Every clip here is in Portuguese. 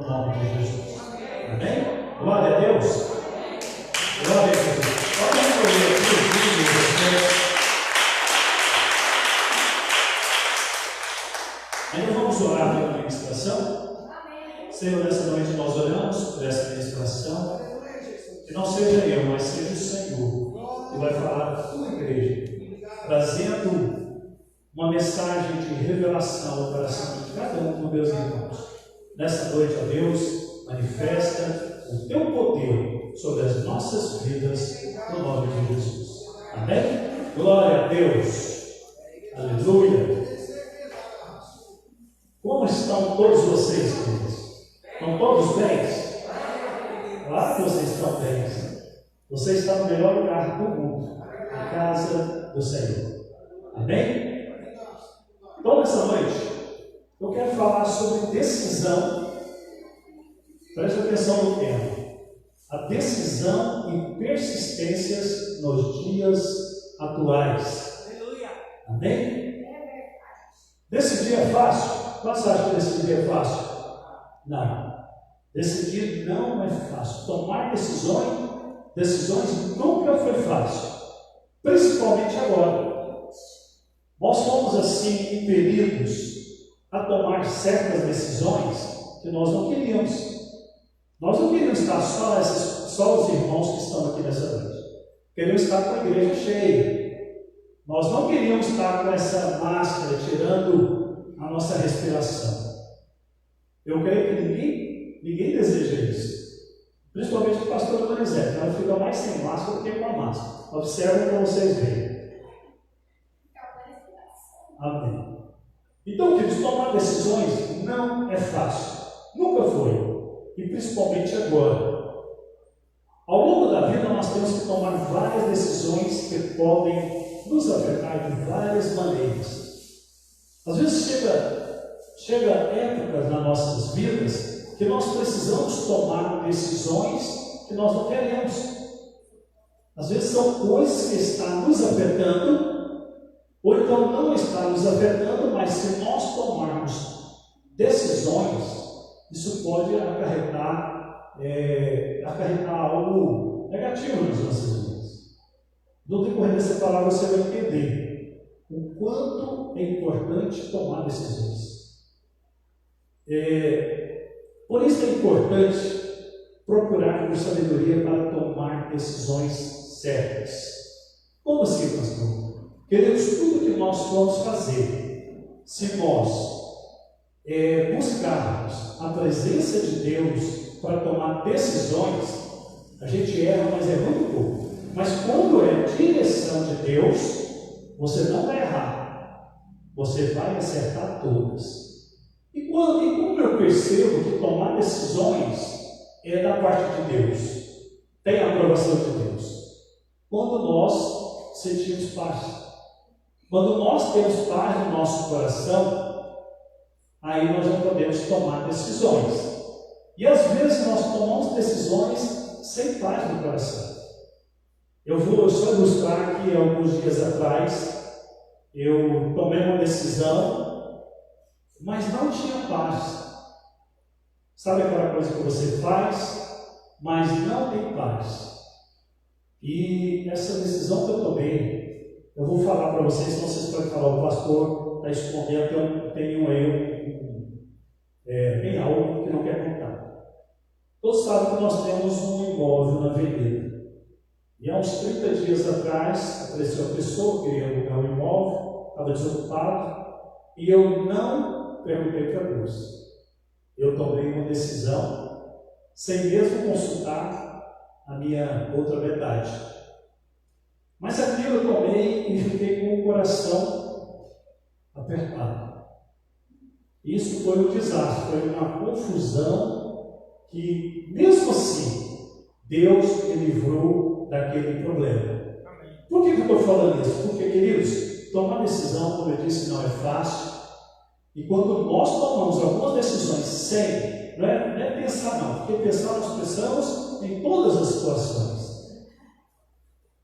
nome de Jesus. Amém? Glória a Deus. Glória a Deus. Vamos escolher aqui o vídeo. Ainda vamos orar pela ministração. Senhor, nessa noite nós oramos por essa ministração. Que não seja eu, mas seja o Senhor que vai falar à tua igreja, trazendo uma mensagem de revelação ao coração de cada um dos meus irmãos. Nessa noite, ó Deus, manifesta o teu poder sobre as nossas vidas, no nome de Jesus. Amém? Glória a Deus. Aleluia. Como estão todos vocês, queridos? Estão todos bem? Claro que vocês estão bem. Você está no melhor lugar do mundo, a casa do Senhor. Amém? Então, nessa noite, eu quero falar sobre decisão. Preste atenção no tema. A decisão e persistências nos dias atuais. Amém? Decidir é fácil? Quantos acham que decidir é fácil? Não. Decidir não é fácil. Tomar decisões nunca foi fácil. Principalmente agora. Nós fomos assim impelidos a tomar certas decisões que nós não queríamos. Nós não queríamos estar só os irmãos que estão aqui nessa noite. Queríamos estar com a igreja cheia. Nós não queríamos estar com essa máscara tirando a nossa respiração. Eu creio que ninguém deseja isso. Principalmente o pastor Donizete. Ela fica mais sem máscara do que com a máscara. Observem para vocês verem. Amém. Então, queridos, tomar decisões não é fácil. Nunca foi. E principalmente agora. Ao longo da vida, nós temos que tomar várias decisões que podem nos afetar de várias maneiras. Às vezes chega épocas nas nossas vidas que nós precisamos tomar decisões que nós não queremos. Às vezes são coisas que estão nos afetando, ou então não está nos afetando, mas se nós tomarmos decisões, isso pode acarretar algo negativo nas nossas vidas. No decorrer dessa palavra você vai entender o quanto é importante tomar decisões. Por isso é importante procurar por sabedoria para tomar decisões certas. Como assim, pastor? Queridos, tudo que nós vamos fazer, se nós buscarmos a presença de Deus para tomar decisões, a gente erra, mas é muito pouco. Mas quando é direção de Deus, você não vai errar, você vai acertar todas. E como eu percebo que tomar decisões é da parte de Deus, tem a aprovação de Deus? Quando nós sentimos paz. Quando nós temos paz no nosso coração, aí nós já podemos tomar decisões. E às vezes nós tomamos decisões sem paz no coração. Eu vou só ilustrar que alguns dias atrás eu tomei uma decisão, mas não tinha paz. Sabe aquela coisa que você faz, mas não tem paz? E essa decisão que eu tomei, eu vou falar para vocês, senão vocês podem falar, o pastor está escondendo que eu tenho tem algo que não quer contar. Todos sabem que nós temos um imóvel na avenida. E há uns 30 dias atrás, apareceu uma pessoa que queria alugar um imóvel, estava desocupado, e eu não perguntei para Deus. Eu tomei uma decisão, sem mesmo consultar a minha outra metade. Mas aquilo eu tomei e fiquei com o coração apertado. Isso foi um desastre, foi uma confusão que, mesmo assim, Deus me livrou daquele problema. Por que eu estou falando isso? Porque, queridos, tomar decisão, como eu disse, não é fácil. E quando nós tomamos algumas decisões sem, não é pensar não, porque pensar nós pensamos em todas as situações.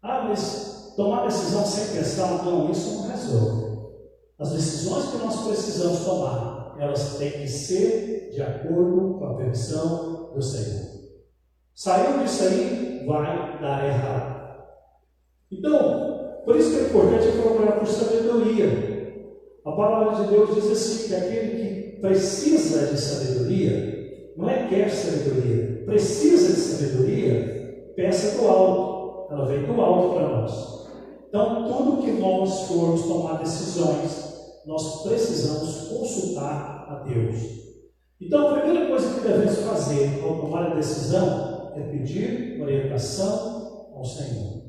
Mas tomar decisão sem pensar, não, isso não resolve. As decisões que nós precisamos tomar elas têm que ser de acordo com a permissão do Senhor. Saiu disso aí, vai dar errado. Então, por isso que é importante procurar por sabedoria. A palavra de Deus diz assim, que aquele que precisa de sabedoria, não é quer sabedoria, precisa de sabedoria, peça do alto. Ela vem do alto para nós. Então, tudo que nós formos tomar decisões, nós precisamos consultar a Deus. Então, a primeira coisa que devemos fazer ao tomar a decisão é pedir orientação ao Senhor.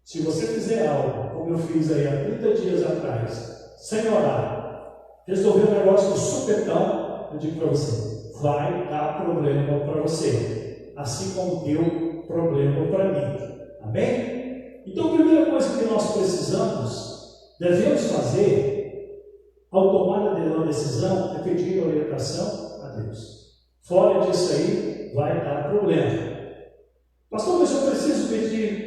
Se você fizer algo, como eu fiz aí há 30 dias atrás, sem orar, resolver um negócio do supetão, eu digo para você, vai dar problema para você, assim como deu problema para mim. Amém? Então, a primeira coisa que nós devemos fazer, ao tomar uma decisão, é pedir orientação a Deus. Fora disso aí, vai dar problema. Pastor, mas eu preciso pedir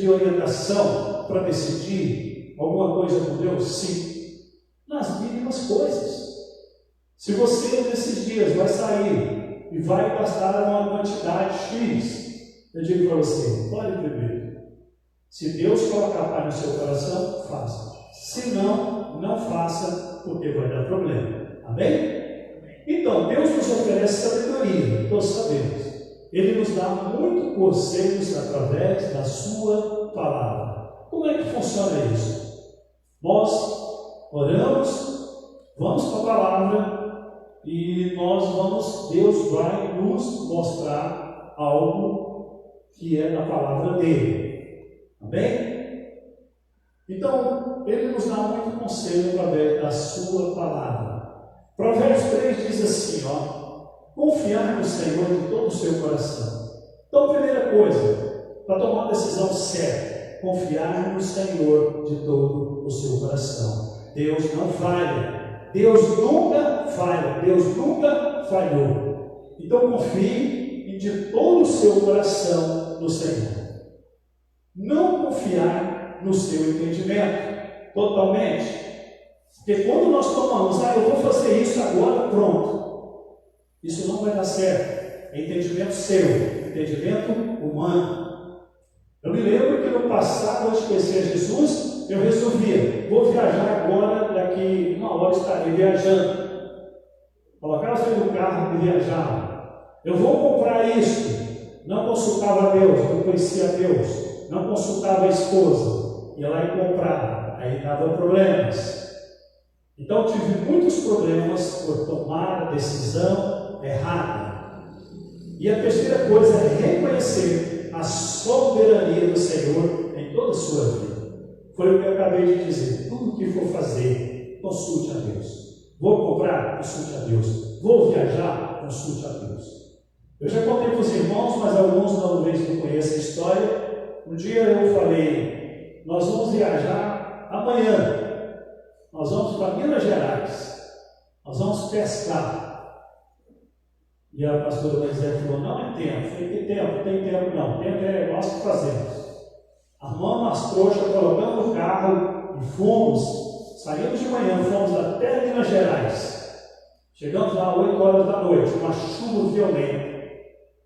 orientação para decidir alguma coisa com Deus? Sim. Nas mínimas coisas. Se você, nesses dias, vai sair e vai gastar uma quantidade X, eu digo para você, olhe primeiro. Se Deus colocar paz no seu coração, faça. Se não, não faça, porque vai dar problema. Amém? Então, Deus nos oferece sabedoria, todos sabemos. Ele nos dá muitos conselhos através da sua palavra. Como é que funciona isso? Nós oramos, vamos para a palavra e Deus vai nos mostrar algo que é da palavra dele. Amém? Então, ele nos dá muito conselho através da sua palavra. Provérbios 3 diz assim, confiar no Senhor de todo o seu coração. Então, a primeira coisa, para tomar a decisão certa, confiar no Senhor de todo o seu coração. Deus não falha. Deus nunca falha. Deus nunca falhou. Então, confie de todo o seu coração no Senhor. Não confiar no seu entendimento, totalmente. Porque quando nós tomamos, eu vou fazer isso agora, pronto. Isso não vai dar certo. É entendimento seu, entendimento humano. Eu me lembro que no passado, antes de conhecer Jesus, eu resolvia, vou viajar agora, daqui uma hora estarei viajando. Colocava as coisas no carro e viajava. Eu vou comprar isso. Não consultava a Deus, não conhecia a Deus. Não consultava a esposa. Ia lá e comprava. Aí dava problemas. Então tive muitos problemas por tomar a decisão errada. E a terceira coisa é reconhecer a soberania do Senhor em toda a sua vida. Foi o que eu acabei de dizer. Tudo que for fazer, consulte a Deus. Vou comprar? Consulte a Deus. Vou viajar? Consulte a Deus. Eu já contei para os irmãos, mas alguns talvez não conheçam a história. Um dia eu falei, nós vamos viajar amanhã. Nós vamos para Minas Gerais. Nós vamos pescar. E a pastora Elisete falou, não é tempo. Eu falei, que tempo? Não tem tempo não. Tempo é nós que fazemos. Armamos as trouxas, colocamos no carro e fomos. Saímos de manhã, fomos até Minas Gerais. Chegamos lá às 8 horas da noite, uma chuva violenta.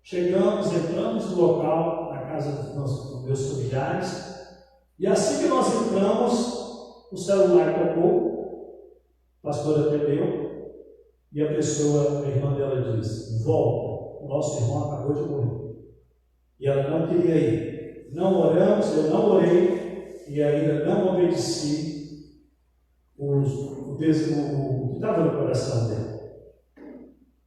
Chegamos, entramos no local, na casa dos meus familiares. E assim que nós entramos, o celular tocou, a pastora atendeu, e a pessoa, a irmã dela disse, volta, o nosso irmão acabou de morrer. E ela não queria ir. Não oramos, eu não orei, e ainda não obedeci o que estava no coração dela.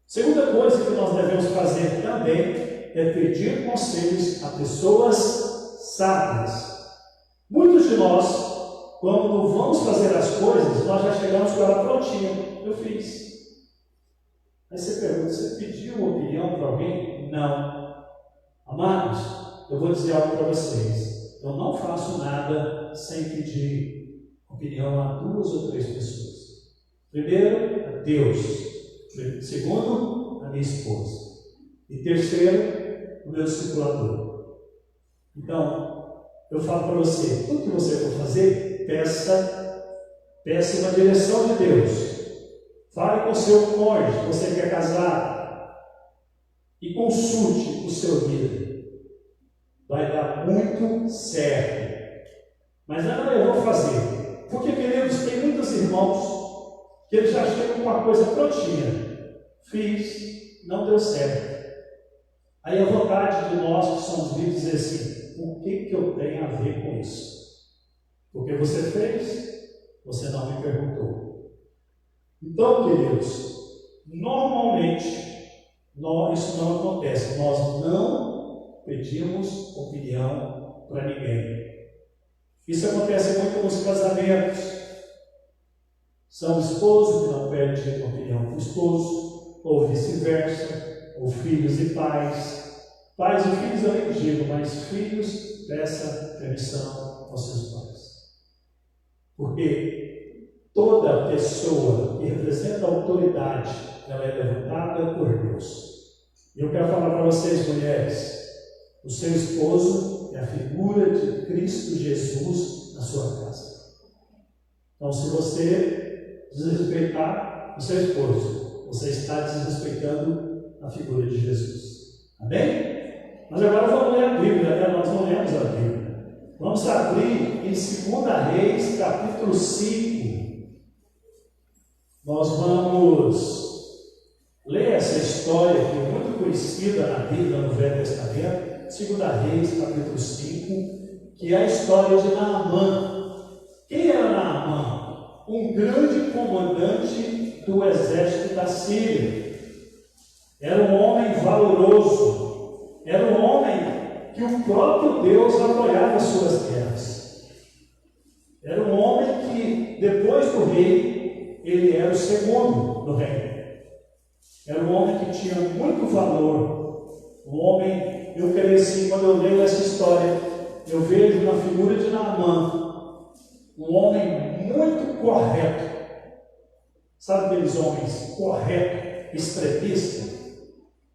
Segunda coisa que nós devemos fazer também é pedir conselhos a pessoas sábias. Muitos de nós, quando vamos fazer as coisas, nós já chegamos com ela prontinha. Eu fiz. Aí você pergunta, você pediu uma opinião para alguém? Não. Amados, eu vou dizer algo para vocês. Eu não faço nada sem pedir opinião a 2 ou 3 pessoas. Primeiro, a Deus. Segundo, a minha esposa. E terceiro, o meu discipulador. Então, eu falo para você, tudo que você for fazer, peça uma direção de Deus. Fale com seu cônjuge, você que é casado, e consulte o seu líder. Vai dar muito certo. Mas não, eu vou fazer. Porque, queridos, tem muitos irmãos que eles já chegam com a coisa prontinha. Fiz, não deu certo. Aí a vontade de nós que somos vivos dizer assim: o que eu tenho a ver com isso? Porque você fez, você não me perguntou. Então, queridos, normalmente isso não acontece. Nós não pedimos opinião para ninguém. Isso acontece muito nos casamentos. São esposos que não pedem opinião para o esposo, ou vice-versa, ou filhos e pais. Pais e filhos eu nem digo, mas filhos peçam permissão aos seus pais. Porque toda pessoa que representa a autoridade, ela é levantada por Deus. E eu quero falar para vocês, mulheres, o seu esposo é a figura de Cristo Jesus na sua casa. Então, se você desrespeitar o seu esposo, você está desrespeitando a figura de Jesus. Amém? Mas agora vamos ler a Bíblia, né? Nós não lemos a Bíblia. Vamos abrir em 2 Reis, capítulo 5. Nós vamos ler essa história que é muito conhecida na Bíblia, no Velho Testamento, 2 Reis, capítulo 5, que é a história de Naamã. Quem era Naamã? Um grande comandante do exército da Síria. Era um homem valoroso, era um homem que o próprio Deus apoiava as suas guerras. Era um homem que, depois do rei, ele era o segundo do reino. Era um homem que tinha muito valor. Um homem, eu creio assim, quando eu leio essa história, eu vejo na figura de Naamã um homem muito correto. Sabe aqueles homens corretos, extremistas?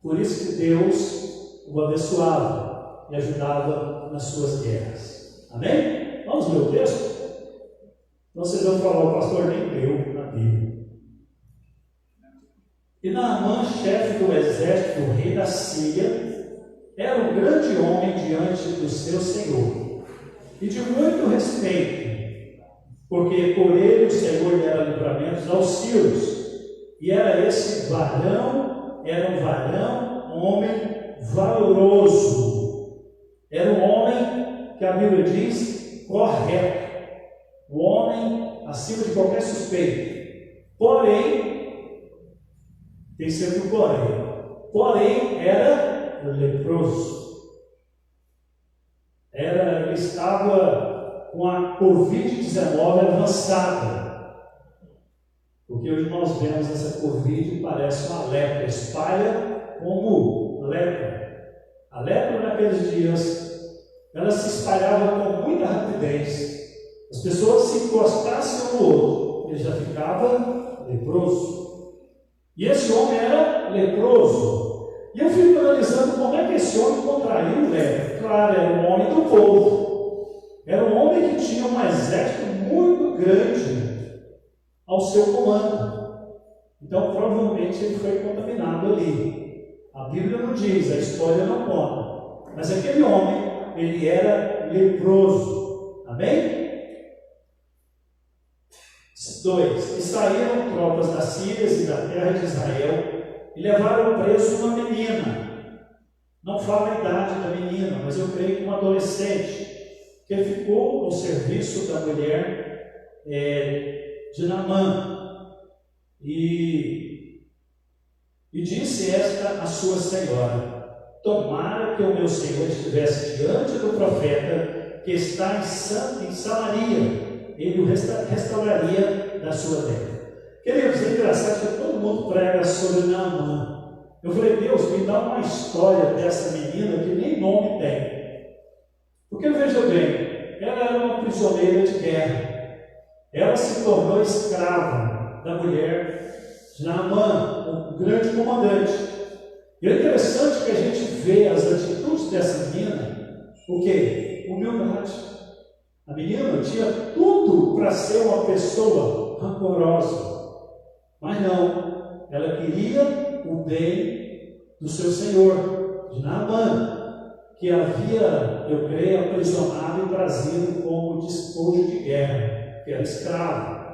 Por isso que Deus o abençoava e ajudava nas suas guerras. Amém? Vamos ler o texto? Então vocês vão falar, o pastor nem leu na Bíblia. E Naamã, chefe do exército do rei da Síria, era um grande homem diante do seu senhor, e de muito respeito, porque por ele o Senhor dera livramentos aos sírios, e era esse varão, um homem valoroso, era um homem que a Bíblia diz correto, um homem acima de qualquer suspeito. Porém, tem sempre um porém era leproso. Ele estava com a Covid-19 avançada. Porque hoje nós vemos essa Covid, parece uma lepra, espalha como lepra. A lepra naqueles dias, ela se espalhava com muita rapidez. As pessoas se encostassem um no outro, ele já ficava leproso. E esse homem era leproso. E eu fico analisando como é que esse homem contraiu lepra. Claro, era um homem do povo. Era um homem que tinha um exército muito grande ao seu comando. Então, provavelmente, ele foi contaminado ali. A Bíblia não diz, a história não conta. Mas aquele homem, ele era leproso. Amém? 2. E saíram tropas da Síria e da terra de Israel e levaram preso uma menina. Não fala a idade da menina, mas eu creio que uma adolescente, que ficou no serviço da mulher de Naamã. E disse esta a sua senhora: tomara que o meu senhor estivesse diante do profeta que está em Samaria, ele o restauraria da sua terra. Queridos, é engraçado que todo mundo prega sobre Naamã. Eu falei, Deus, me dá uma história dessa menina que nem nome tem. Porque veja bem, ela era uma prisioneira de guerra. Ela se tornou escrava da mulher de Naamã, o grande comandante. E é interessante que a gente vê as atitudes dessa menina, o quê? Humildade. A menina tinha tudo para ser uma pessoa rancorosa, Mas não, ela queria o bem do seu senhor, de Naamã, que havia, eu creio, aprisionado e trazido como despojo de guerra, que era escravo.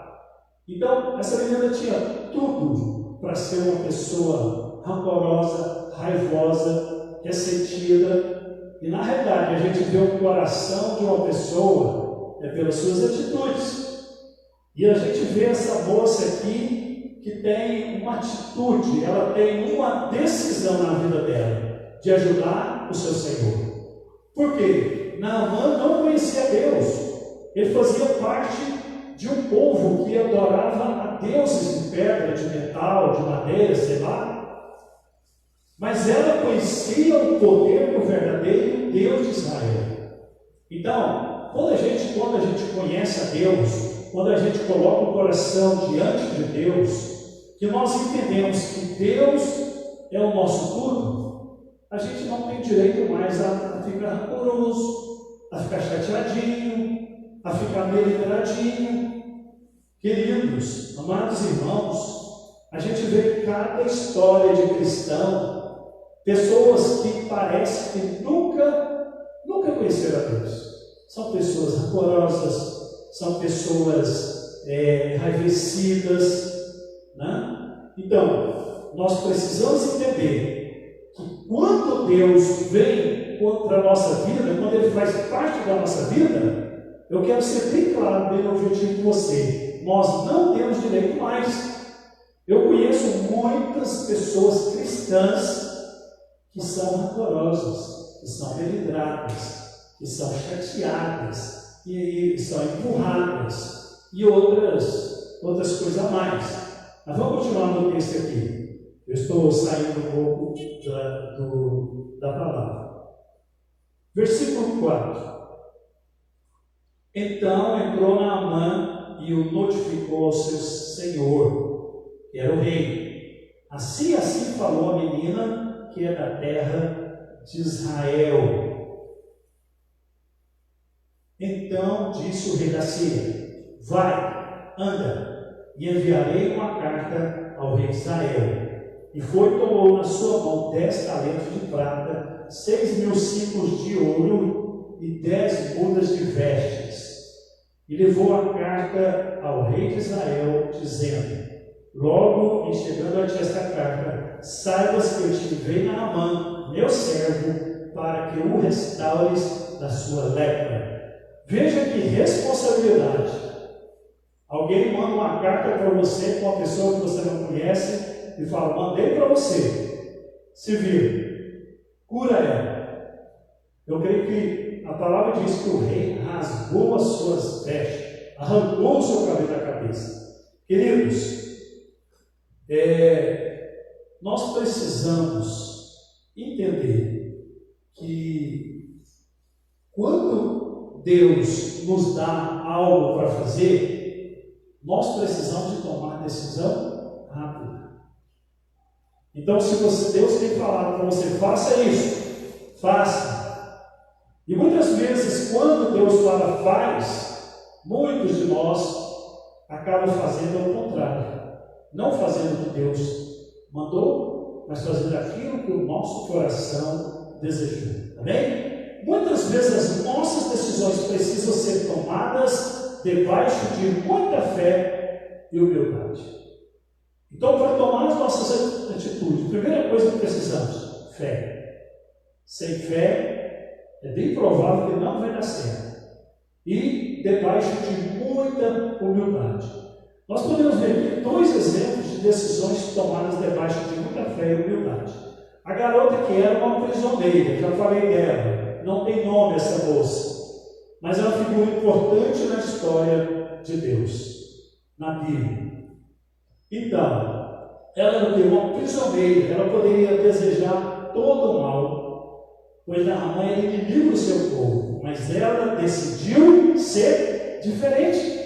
Então, essa menina tinha tudo para ser uma pessoa rancorosa, raivosa, ressentida. E na realidade, a gente vê o coração de uma pessoa pelas suas atitudes. E a gente vê essa moça aqui que tem uma atitude, ela tem uma decisão na vida dela de ajudar o seu Senhor. Por quê? Naamã não conhecia Deus. Ele fazia parte de um povo que adorava a deuses de pedra, de metal, de madeira, sei lá. Mas ela conhecia o poder do verdadeiro Deus de Israel. Então, quando a gente conhece a Deus, quando a gente coloca o coração diante de Deus, que nós entendemos que Deus é o nosso tudo, a gente não tem direito mais a ficar rancoroso, a ficar chateadinho, a ficar melindradinho. Queridos, amados irmãos, a gente vê cada história de cristão, pessoas que parecem que nunca conheceram a Deus. São pessoas rancorosas, são pessoas enraivecidas, né? Então, nós precisamos entender que quando Deus vem para a nossa vida, quando Ele faz parte da nossa vida, eu quero ser bem claro, bem objetivo com você. Nós não temos direito mais. Eu conheço muitas pessoas cristãs que são rancorosas, que são melindradas, que são chateadas, que são empurradas e outras coisas a mais. Mas vamos continuar no texto aqui. Eu estou saindo um pouco da palavra. Versículo 4. Então entrou Naamã e o notificou ao seu senhor, que era o rei. Assim falou a menina, que é da terra de Israel. Então disse o rei da Síria: vai, anda, e enviarei uma carta ao rei de Israel. E foi, tomou na sua mão 10 talentos de prata, 6.000 ciclos de ouro e 10 mudas de vestes. E levou a carta ao rei de Israel, dizendo: logo em chegando a ti esta carta, saibas que eu te enviei Naamã, meu servo, para que o restaures da sua lepra. Veja que responsabilidade. Alguém manda uma carta para você com uma pessoa que você não conhece e fala: mandei para você, se vira, cura ela. Eu creio que a palavra diz que o rei rasgou as suas vestes, arrancou o seu cabelo da cabeça. Queridos, nós precisamos entender que quando Deus nos dá algo para fazer, nós precisamos de tomar decisão rápida. Então, se Deus tem falado para você, faça isso, faça. E muitas vezes, quando Deus fala faz, muitos de nós acabam fazendo o contrário. Não fazendo o que Deus mandou, mas fazendo aquilo que o nosso coração desejou. Amém? Muitas vezes as nossas decisões precisam ser tomadas debaixo de muita fé e humildade. Então, para tomar as nossas atitudes, a primeira coisa que precisamos, fé. Sem fé, é bem provável que não vai dar certo. E debaixo de muita humildade. Nós podemos ver aqui 2 exemplos de decisões tomadas debaixo de muita fé e humildade. A garota que era uma prisioneira, já falei dela, não tem nome essa moça, mas é uma figura importante na história de Deus, na Bíblia. Então, ela era uma prisioneira, ela poderia desejar todo o mal, pois Naamã era inimigo do seu povo, mas ela decidiu ser diferente.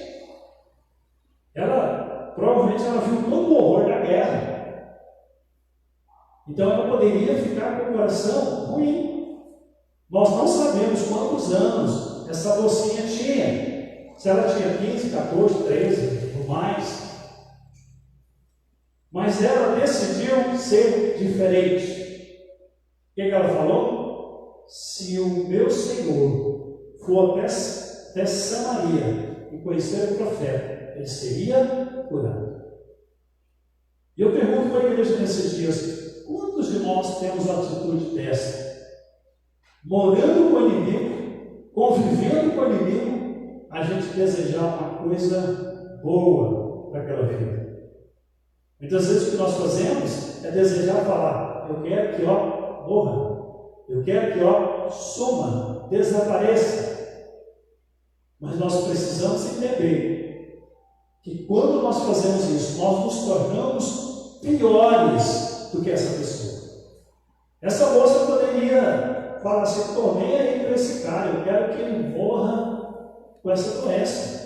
Provavelmente ela viu todo o horror da guerra. Então ela poderia ficar com o coração ruim. Nós não sabemos quantos anos essa mocinha tinha. Se ela tinha 15, 14, 13 ou mais. Mas ela decidiu ser diferente. O que ela falou? Se o meu Senhor for até Samaria e conhecer o profeta, ele seria curado. E eu pergunto para a igreja nesses dias: quantos de nós temos uma atitude dessa? Morando com o inimigo, convivendo com o inimigo, a gente desejar uma coisa boa para aquela vida. Muitas vezes o que nós fazemos é desejar falar: eu quero que morra, eu quero que suma, desapareça. Mas nós precisamos entender que quando nós fazemos isso, nós nos tornamos piores do que essa pessoa. Essa moça poderia falar assim: estou nem aí para esse cara, eu quero que ele morra com essa doença.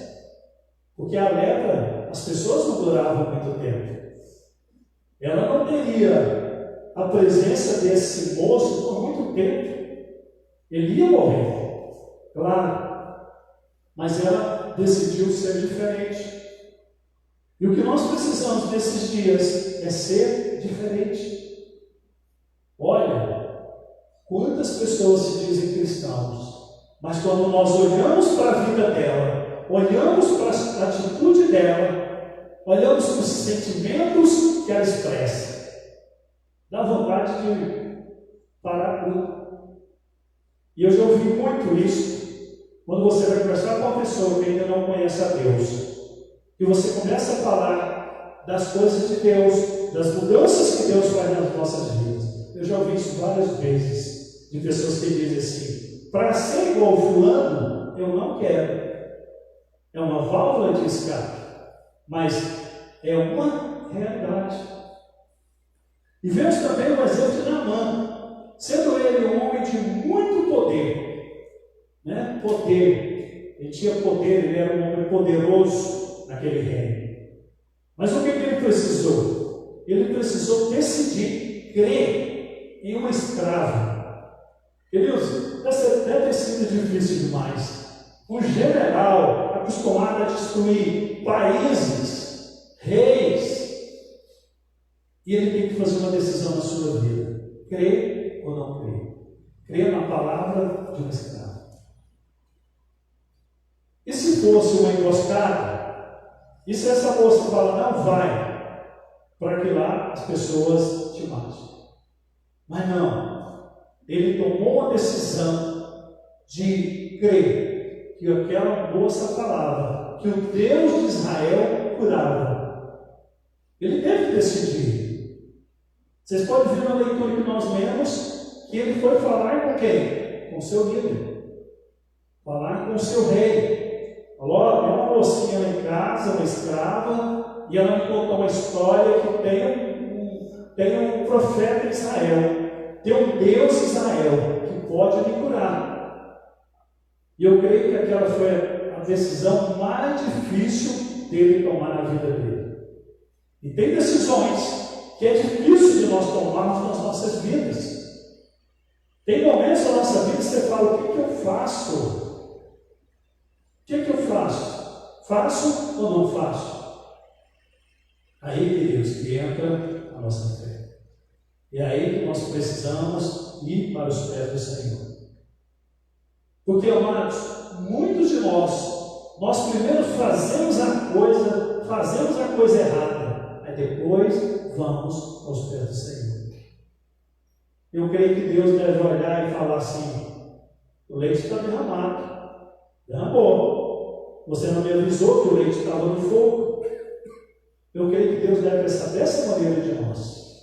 Porque a lepra, as pessoas não duravam muito tempo. Ela não teria a presença desse moço por muito tempo. Ele ia morrer, claro. Mas ela decidiu ser diferente. E o que nós precisamos nesses dias é ser diferente. Olha, quantas pessoas se dizem cristãos, mas quando nós olhamos para a vida dela, olhamos para a atitude dela, olhamos para os sentimentos que ela expressa, dá vontade de parar tudo. E eu já ouvi muito isso. Quando você vai conversar com uma pessoa que ainda não conhece a Deus, e você começa a falar das coisas de Deus, das mudanças que Deus faz nas nossas vidas. Eu já ouvi isso várias vezes, de pessoas que dizem assim: para ser igual ao fulano, eu não quero. É uma válvula de escape, mas é uma realidade. E vemos também o exemplo de Naamã, sendo ele um homem de muito poder. Poder, ele tinha poder, ele era um homem poderoso naquele reino. Mas o que ele precisou? Ele precisou decidir crer em uma escrava. Queridos, deve ter sido difícil demais. Um general acostumado a destruir países, reis, e ele tem que fazer uma decisão na sua vida: crer ou não crer? Crer na palavra de uma escrava. E se fosse uma emboscada? E se essa moça fala: não vai, para que lá as pessoas te matem? Mas não, ele tomou uma decisão de crer que aquela moça falava que o Deus de Israel curava. Ele teve que decidir. Vocês podem ver na leitura que nós lemos que ele foi falar com quem? Com o seu líder, falar com o seu rei. Falou: tem uma mocinha lá em casa, uma escrava, e ela me contou uma história que tem um profeta em Israel, tem um Deus em Israel que pode me curar. E eu creio que aquela foi a decisão mais difícil dele tomar na vida dele. E tem decisões que é difícil de nós tomarmos nas nossas vidas. Tem momentos da nossa vida que você fala: o que eu faço? O que eu faço? Faço ou não faço? Aí, queridos, que entra a nossa fé. E é aí que nós precisamos ir para os pés do Senhor. Porque, amados, muitos de nós primeiro fazemos a coisa errada, aí depois vamos aos pés do Senhor. Eu creio que Deus deve olhar e falar assim: o leite está derramado. Derramou. Você não me avisou que o leite estava no fogo. Eu creio que Deus deve pensar dessa maneira de nós.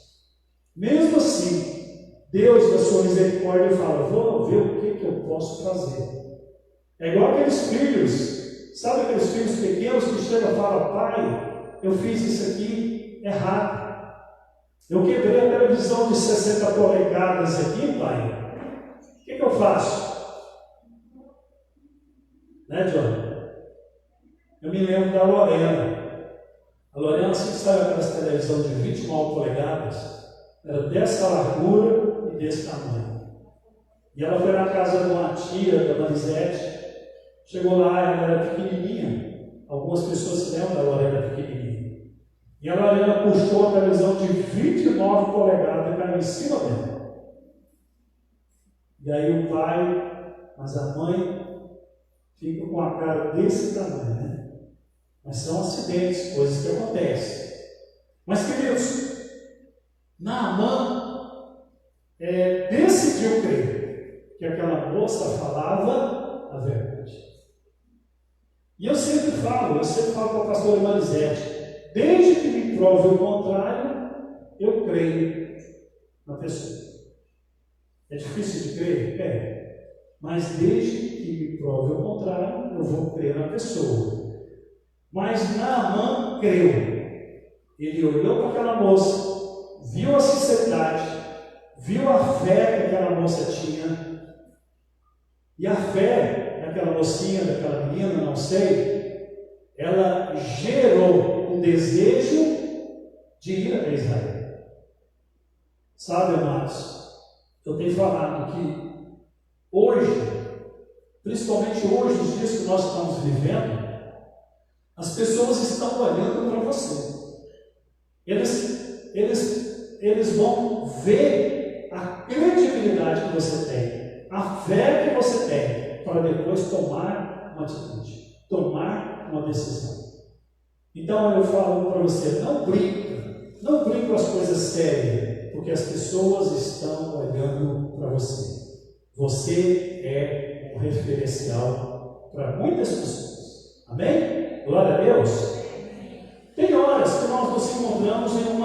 Mesmo assim, Deus, na sua misericórdia, fala: vou ver o que eu posso fazer. É igual aqueles filhos, sabe aqueles filhos pequenos que chegam e falam: pai, eu fiz isso aqui errado. Eu quebrei a televisão de 60 polegadas aqui, pai. O que eu faço? Né, John? Eu me lembro da Lorena. A Lorena, assim que saiu aquelas televisão de 29 polegadas, era dessa largura e desse tamanho. E ela foi na casa de uma tia, da Marisete. Chegou lá, ela era pequenininha. Algumas pessoas se lembram da Lorena pequenininha. E a Lorena puxou a televisão de 29 polegadas e caiu em cima dela. E aí o pai, mas a mãe, fica com a cara desse tamanho, né? Mas são acidentes, coisas que acontecem. Mas, queridos, Naamã decidiu crer que aquela moça falava a verdade. E eu sempre falo com a pastora Marisete, desde que me prove o contrário, eu creio na pessoa. É difícil de crer? É. Mas desde que me prove o contrário, eu vou crer na pessoa. Mas Naamã creu. Ele olhou para aquela moça, viu a sinceridade, viu a fé que aquela moça tinha. E a fé daquela mocinha, daquela menina, não sei, ela gerou um desejo de ir até Israel. Sabe, amados, eu tenho falado que hoje, principalmente hoje, os dias que nós estamos vivendo, as pessoas estão olhando para você. Eles vão ver a credibilidade que você tem, a fé que você tem, para depois tomar uma atitude, tomar uma decisão. Então eu falo para você, não brinque com as coisas sérias, porque as pessoas estão olhando para você. Você é um referencial para muitas pessoas. Amém? Glória a Deus. Tem horas que nós nos encontramos em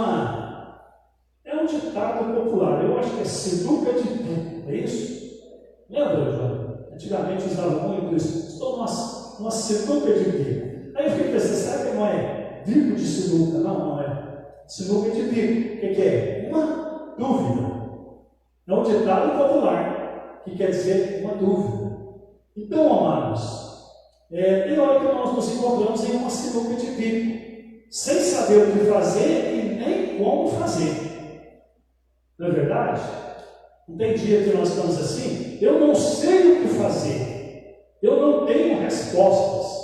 é um ditado popular, eu acho que é sinuca de bico, é isso? Lembra, João? Antigamente usava muito isso. Estou numa sinuca de bico. Aí eu fiquei pensando, será que não é bico de sinuca? Não é. Sinuca de bico. O que é? Uma dúvida. É um ditado popular, que quer dizer uma dúvida. Então, amados, tem hora que nós nos encontramos em uma sinuca de bico, sem saber o que fazer e nem como fazer. Não é verdade? Não tem dia que nós estamos assim? Eu não sei o que fazer. Eu não tenho respostas.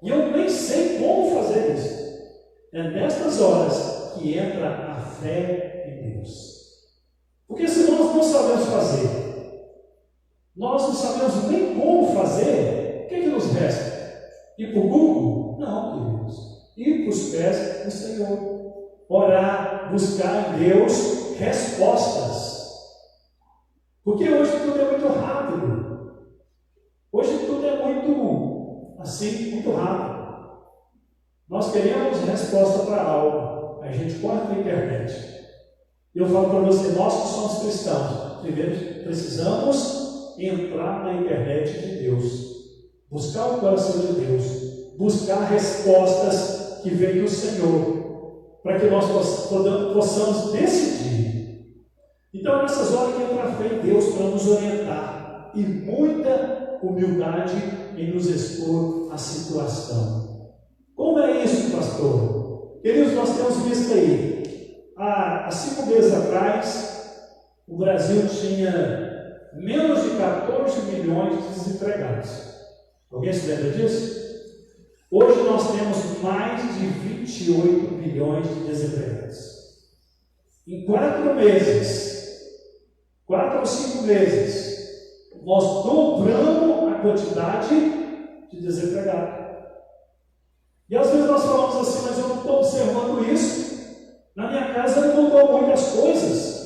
E eu nem sei como fazer isso. É nestas horas que entra a fé em Deus. Porque se nós não sabemos fazer, nós não sabemos nem como fazer, o que nos resta? Ir para o Google? Não, queridos. Ir para os pés do Senhor, orar, buscar em Deus respostas, porque hoje tudo é muito rápido, hoje tudo é muito rápido. Nós queremos resposta para algo, a gente corre para a internet. Eu falo para você, nós que somos cristãos, primeiro precisamos entrar na internet de Deus, buscar o coração de Deus, buscar respostas que vem do Senhor, para que nós possamos decidir. Então, nessas horas que entra a fé em Deus para nos orientar, e muita humildade em nos expor à situação. Como é isso, pastor? Queridos, nós temos visto aí, há 5 meses atrás, o Brasil tinha menos de 14 milhões de desempregados. Alguém se lembra disso? Hoje nós temos mais de 28 milhões de desempregados. Em 4 meses, 4 ou 5 meses, nós dobramos a quantidade de desempregados. E às vezes nós falamos assim, mas eu não estou observando isso. Na minha casa não mudou muitas coisas.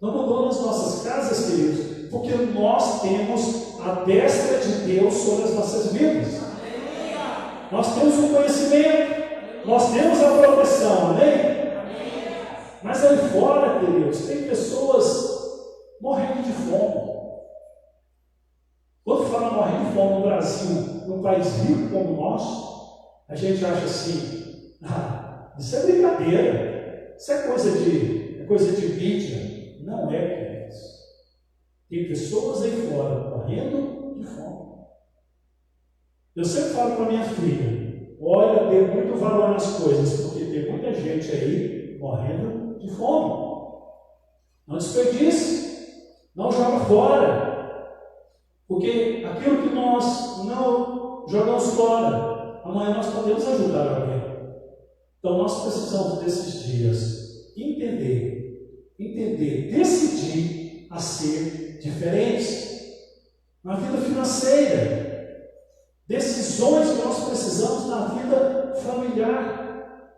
Não mudou nas nossas casas, queridos, porque nós temos a destra de Deus sobre as nossas vidas. Nós temos o conhecimento, nós temos a proteção, amém? Mas aí fora, queridos, tem pessoas morrendo de fome. Quando fala morrendo de fome no Brasil, num país rico como o nosso, a gente acha assim, isso é brincadeira, isso é coisa de mídia. Não é, queridos. Tem pessoas aí fora morrendo de fome. Eu sempre falo para minha filha, olha, dê muito valor nas coisas, porque tem muita gente aí morrendo de fome. Não desperdice, não joga fora, porque aquilo que nós não jogamos fora, amanhã nós podemos ajudar alguém. Então nós precisamos desses dias decidir a ser diferentes na vida financeira, decisões que nós precisamos na vida familiar.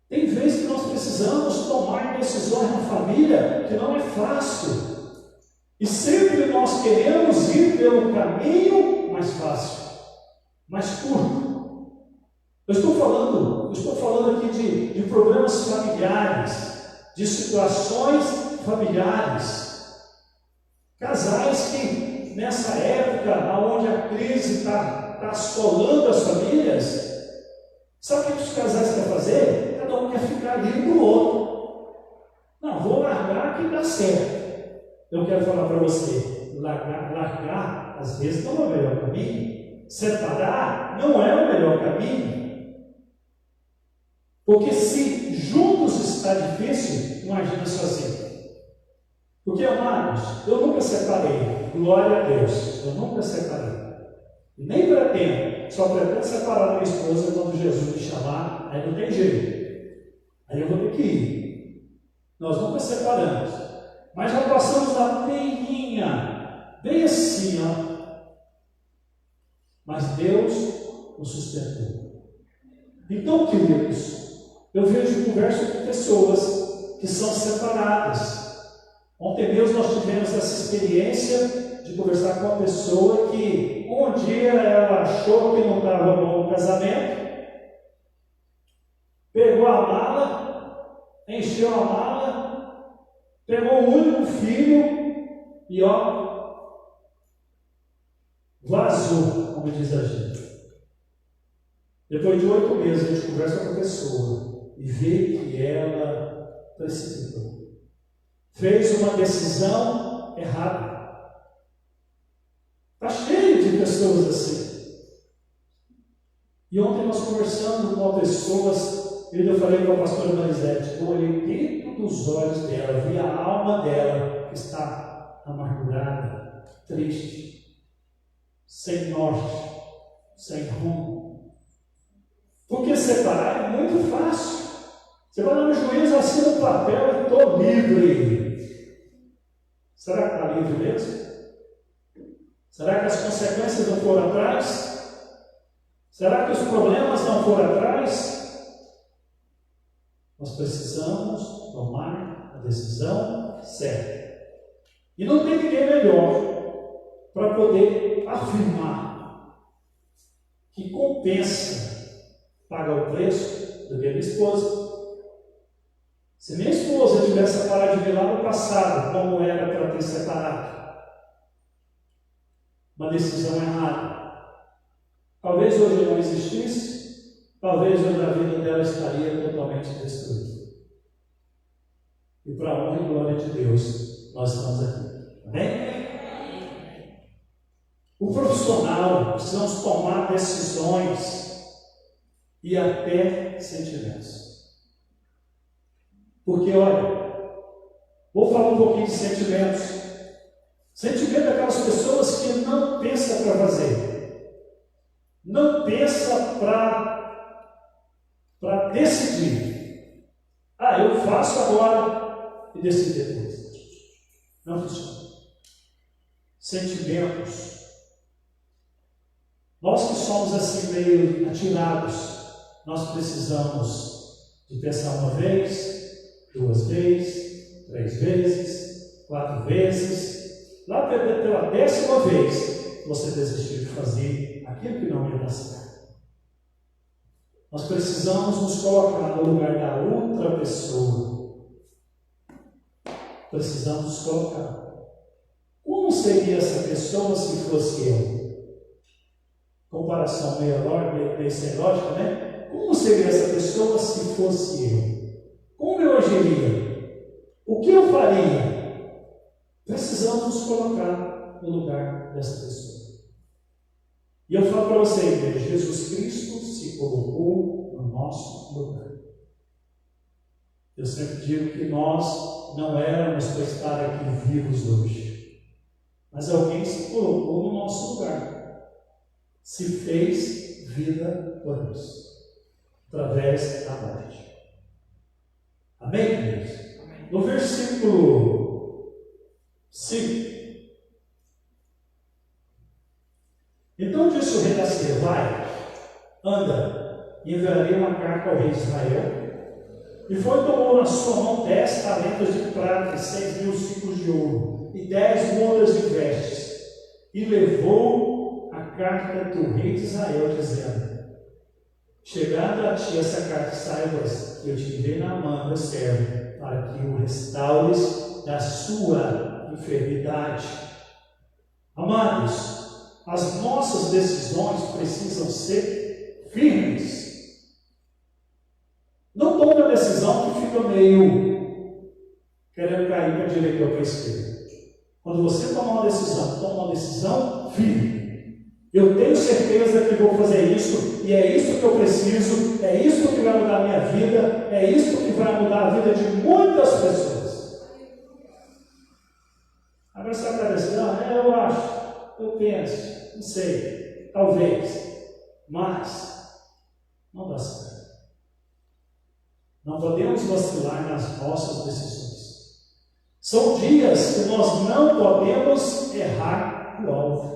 Tem vezes que nós precisamos tomar decisões na família que não é fácil. E sempre nós queremos ir pelo caminho mais fácil, mais curto. Eu estou falando aqui de problemas familiares, de situações familiares. Casais que nessa época onde a crise está assolando as famílias, sabe o que os casais querem fazer? Cada um quer ficar livre do outro. Não, vou largar que dá certo. Eu quero falar para você, largar às vezes não é o melhor caminho. Separar não é o melhor caminho. Porque se juntos está difícil, imagina sozinho. Porque, amados, eu nunca separei, glória a Deus, eu nunca separei. Nem pretendo, só pretendo separar da minha esposa quando Jesus me chamar, aí não tem jeito. Aí eu vou ter que ir. Nós nunca separamos. Mas já passamos da peininha, bem assim, ó. Mas Deus nos sustentou. Então, queridos, eu vejo conversa com pessoas que são separadas. Ontem mesmo nós tivemos essa experiência de conversar com uma pessoa que um dia ela achou que não estava bom o casamento, pegou a mala, encheu a mala, pegou o único filho e vazou, como diz a gente. Depois de 8 meses a gente conversa com a pessoa e vê que ela precipitou. Fez uma decisão errada. Está cheio de pessoas assim. E ontem nós conversando com pessoas, eu falei com a pastora Marisete, eu olhei dentro dos olhos dela, vi a alma dela que está amargurada, triste, sem norte, sem rumo. Porque separar é muito fácil. Você vai lá no juiz, assina um papel e estou livre. Será que está livre mesmo? Será que as consequências não foram atrás? Será que os problemas não foram atrás? Nós precisamos tomar a decisão certa. E não tem ninguém melhor para poder afirmar que compensa pagar o preço do que a minha esposa. Se minha esposa tivesse parado de ver lá no passado como era para ter separado, uma decisão errada, talvez hoje não existisse, talvez hoje a vida dela estaria totalmente destruída. E para a honra e glória de Deus, nós estamos aqui. Amém? O profissional, precisamos tomar decisões e até sentimentos. Porque, olha, vou falar um pouquinho de sentimentos. Sentimento é aquelas pessoas que não pensam para fazer. Não pensam para decidir. Eu faço agora e decido depois. Não funciona. Sentimentos. Nós que somos assim meio atirados, nós precisamos de pensar uma vez, 2 vezes, 3 vezes, 4 vezes, lá pela 10ª vez, você desistiu de fazer aquilo que não ia dar certo. Nós precisamos nos colocar no lugar da outra pessoa. Precisamos nos colocar. Como seria essa pessoa se fosse eu? Comparação meio sem lógica, né? Como seria essa pessoa se fosse eu? Como eu agiria? O que eu faria? Precisamos nos colocar no lugar dessa pessoa. E eu falo para você, igreja, Jesus Cristo se colocou no nosso lugar. Eu sempre digo que nós não éramos para estar aqui vivos hoje, mas alguém se colocou no nosso lugar, se fez vida por nós. através da morte. Amém, queridos? No versículo 5. Então disse o rei da Síria: vai, anda, enviarei uma carta ao rei de Israel. E foi e tomou na sua mão 10 talentos de prata e 6.000 ciclos de ouro, e 10 mudas de vestes, e levou a carta do rei de Israel, dizendo: chegando a ti essa carta, saibas que eu te dei na mão, meu servo, para que o restaures da sua enfermidade. Amados, as nossas decisões precisam ser firmes. Não tome a decisão que fica meio querendo cair para a direita ou para a esquerda. Quando você tomar uma decisão, toma uma decisão firme. Eu tenho certeza que vou fazer isso, e é isso que eu preciso, é isso que vai mudar a minha vida, é isso que vai mudar a vida de muitas pessoas. Agora você vai dizer: eu acho, eu penso, não sei, talvez, mas não dá certo. Não podemos vacilar nas nossas decisões. São dias que nós não podemos errar o alvo.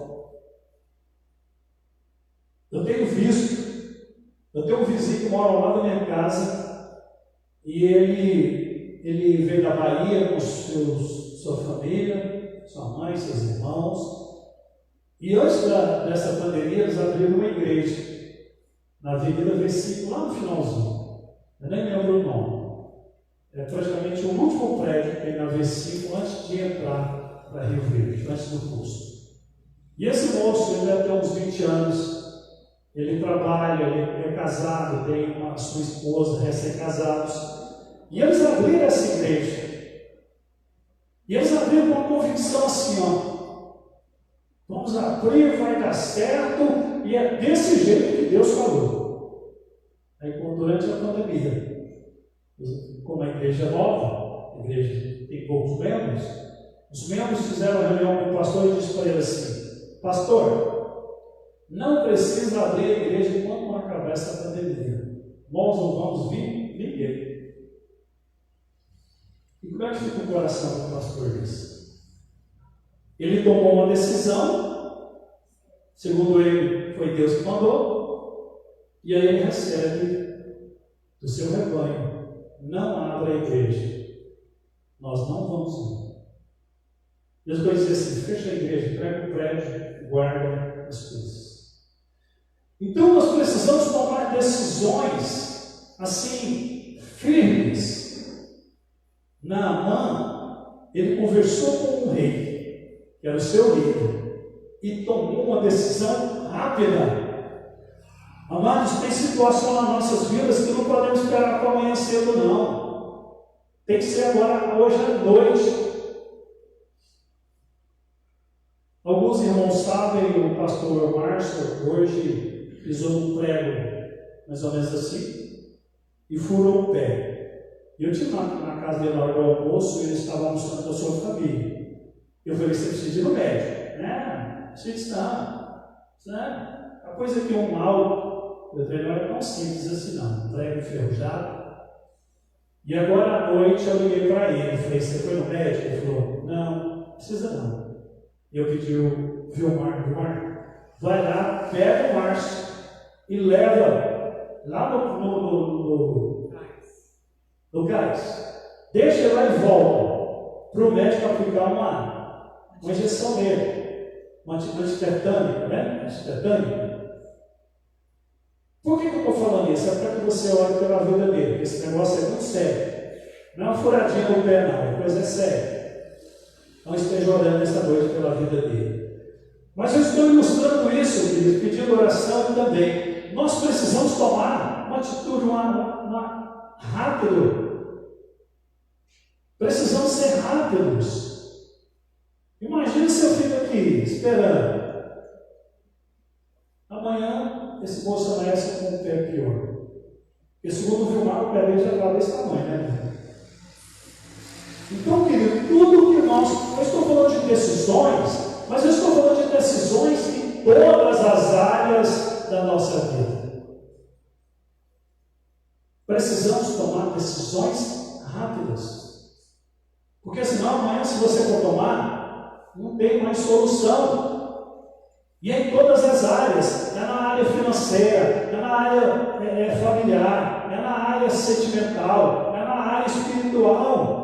Eu tenho um vizinho que mora ao lado da minha casa, e ele veio da Bahia com sua família, sua mãe, seus irmãos, e antes dessa pandemia eles abriram uma igreja na Avenida V5, lá no finalzinho. Eu nem lembro o nome. É praticamente o último prédio que tem na V5 antes de entrar para Rio Verde, antes do curso. E esse moço, ele deve ter uns 20 anos, ele trabalha, ele é casado, tem a sua esposa, recém-casados. E eles abriram essa igreja. E eles abriram com uma convicção assim: vamos abrir, vai dar certo, e é desse jeito que Deus falou. Aí, durante a pandemia, como a igreja é nova, a igreja tem poucos membros, os membros fizeram uma reunião com o pastor e disse para ele assim: pastor, não precisa abrir a igreja enquanto não acabar essa pandemia. Nós não vamos vir ninguém. E como é que fica o coração do pastor disso? Ele tomou uma decisão, segundo ele, foi Deus que mandou. E aí ele recebe do seu rebanho: não abra a igreja, nós não vamos ir. Deus vai dizer assim: fecha a igreja, entrega o prédio, guarda as coisas. Então nós precisamos tomar decisões assim, firmes. Naamã, ele conversou com um rei, que era o seu líder, e tomou uma decisão rápida. Amados, tem situação nas nossas vidas que não podemos esperar para amanhã cedo, não. Tem que ser agora, hoje à noite. Alguns irmãos sabem, o pastor Márcio hoje pisou num prego, mais ou menos assim, e furou o pé. Eu estive na casa dele na hora do almoço, e ele estava almoçando com a sua família. Eu falei: você precisa ir no médico? Não precisa não. A coisa que um mal. O não é tão simples assim, não. Um prego enferrujado. E agora à noite eu liguei para ele. Falei: você foi no médico? Ele falou: não precisa não. E eu pedi o Vilmar, vai lá, pega o Márcio e leva lá no gás. Deixa ele lá e volta para o médico aplicar uma injeção nele. Uma antitetânica, né? Antitetânica. Por que eu estou falando isso? É para que você olhe pela vida dele, porque esse negócio é muito sério. Não é uma furadinha no pé, não, a coisa é séria. Não esteja orando esta noite pela vida dele. Mas eu estou ilustrando isso, queridos, pedindo oração também. Nós precisamos tomar uma atitude rápido. Precisamos ser rápidos. Imagina se eu fico aqui esperando. Amanhã esse moço amanhece com o pé pior. Porque segundo o Vilmar, o pé dele já estava desse tamanho, né? Então, querido, tudo que eu estou falando de decisões, mas eu estou falando de decisões em todas as áreas da nossa vida. senão amanhã, se você for tomar, não tem mais solução. E é em todas as áreas, é na área financeira, é na área familiar, é na área sentimental, é na área espiritual.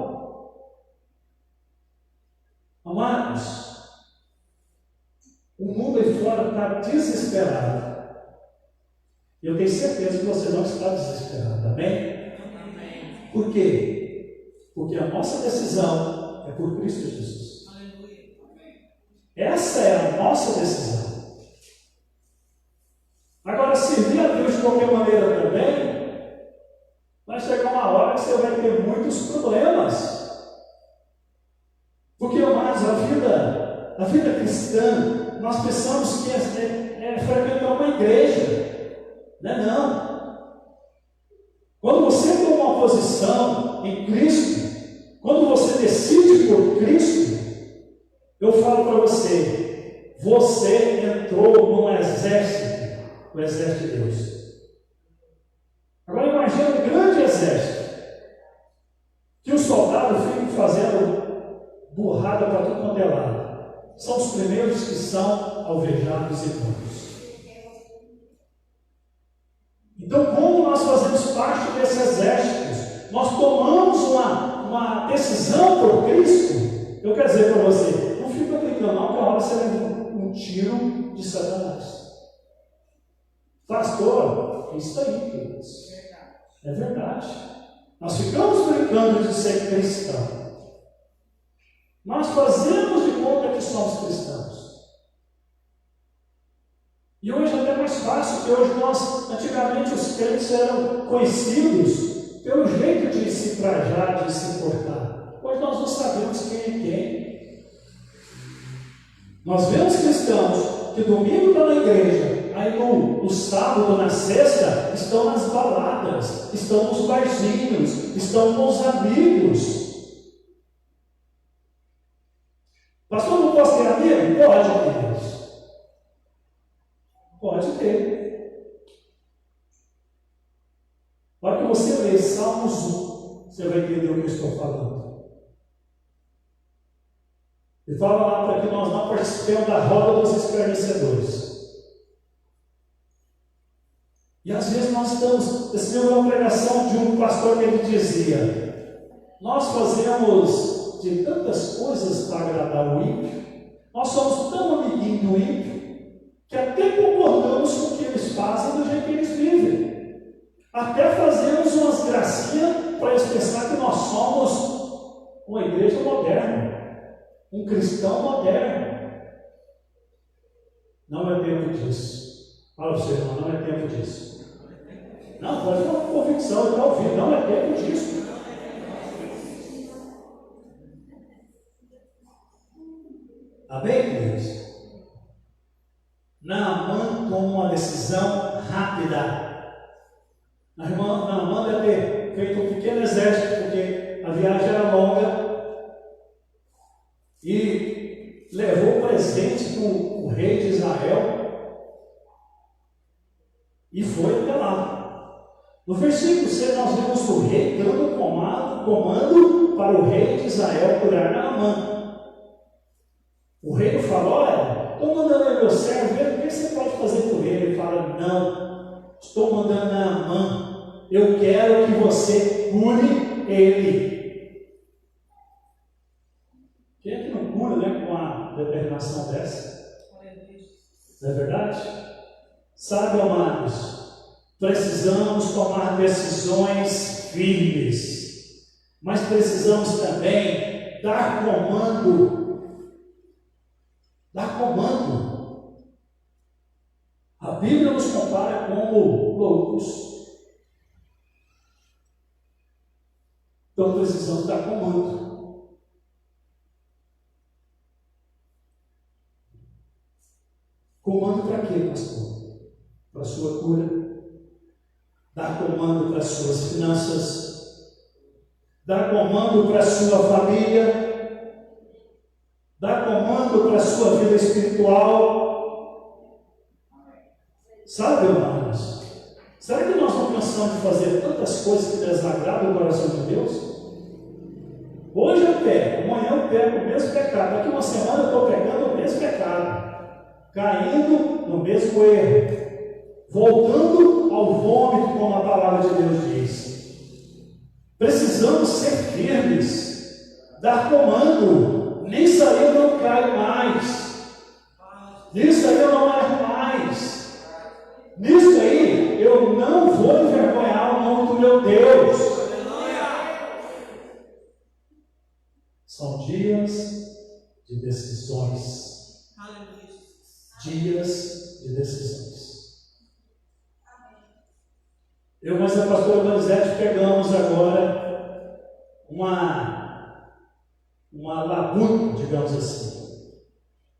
Amados, o mundo aí fora está desesperado. Eu tenho certeza que você não está desesperado, amém? Por quê? Porque a nossa decisão é por Cristo Jesus. Essa é a nossa decisão. Agora, servir a Deus de qualquer maneira também, vai chegar uma hora que você vai ter muitos problemas. Porque, amados, a vida cristã, nós pensamos que é frequentar uma igreja. Não é não. Quando você toma uma posição em Cristo, quando você decide por Cristo, eu falo para você, você entrou num exército, o exército de Deus. Agora imagine um grande exército, que os soldados ficam fazendo burrada para tudo quanto é lado. São os primeiros que são alvejados e mortos. Então, como nós fazemos parte desse exército, nós tomamos uma decisão por Cristo. Eu quero dizer para você, não fica brincando não, que a hora você leva um tiro de Satanás. Pastor, é isso aí, queridos. É verdade. Nós ficamos brincando de ser cristão. Nós fazemos de conta que somos cristãos. E hoje é até mais fácil, porque hoje antigamente os crentes eram conhecidos pelo jeito de se trajar, de se portar. Hoje nós não sabemos quem é quem. Nós vemos cristãos que domingo estão na igreja, aí no sábado, na sexta, estão nas baladas, estão nos barzinhos, estão com os amigos. Pastor, não posso ter amigo? Pode, queridos. Pode ter. Na hora que você ler Salmos 1, você vai entender o que eu estou falando. Ele fala lá para que nós não participemos da roda dos escarnecedores. E às vezes nós estamos, essa é uma pregação de um pastor que ele dizia, nós fazemos de tantas coisas para agradar o ímpio, nós somos tão amiguinhos do ímpio, que até concordamos com o que eles fazem do jeito que eles vivem. Até fazemos umas gracinhas para eles pensar que nós somos uma igreja moderna, um cristão moderno. Não é tempo disso. Fala para você, irmão, não é tempo disso. Não, pode ter uma convicção, ele está ouvindo, não é tempo disso. Amém, queridos? Naamã tomou uma decisão rápida. Naamã deve ter feito um pequeno exército, porque a viagem era longa, e levou presente para o rei de Israel e foi até lá. No versículo 6 nós vemos o rei dando comando para o rei de Israel curar Naamã. O rei falou, olha, estou mandando aí meu servo, ver o que você pode fazer por ele. Ele fala, não, estou mandando Naamã, eu quero que você cure ele. Quem é que não cura, né, com uma determinação dessa? Não é verdade? Sabe, amados, precisamos tomar decisões firmes, mas precisamos também dar comando. Dar comando. A Bíblia nos compara como loucos. Então precisamos dar comando. Comando para quê, pastor? Para a sua cura. Dar comando para as suas finanças. Dar comando para a sua família. Dar comando para a sua vida espiritual. Sabe, irmãos? Será que nós não cansamos de fazer tantas coisas que desagradam o coração de Deus? Hoje eu pego, amanhã eu pego o mesmo pecado. Daqui uma semana eu estou pegando o mesmo pecado, caindo no mesmo erro, voltando ao vômito, como a palavra de Deus diz. Precisamos ser firmes, dar comando. Nisso aí eu não caio mais, nisso aí eu não erro mais, nisso aí eu não vou envergonhar o nome do meu Deus. São dias de decisões. Dias de decisões. Eu, mas a pastora Donizete, pegamos agora uma laguna, digamos assim.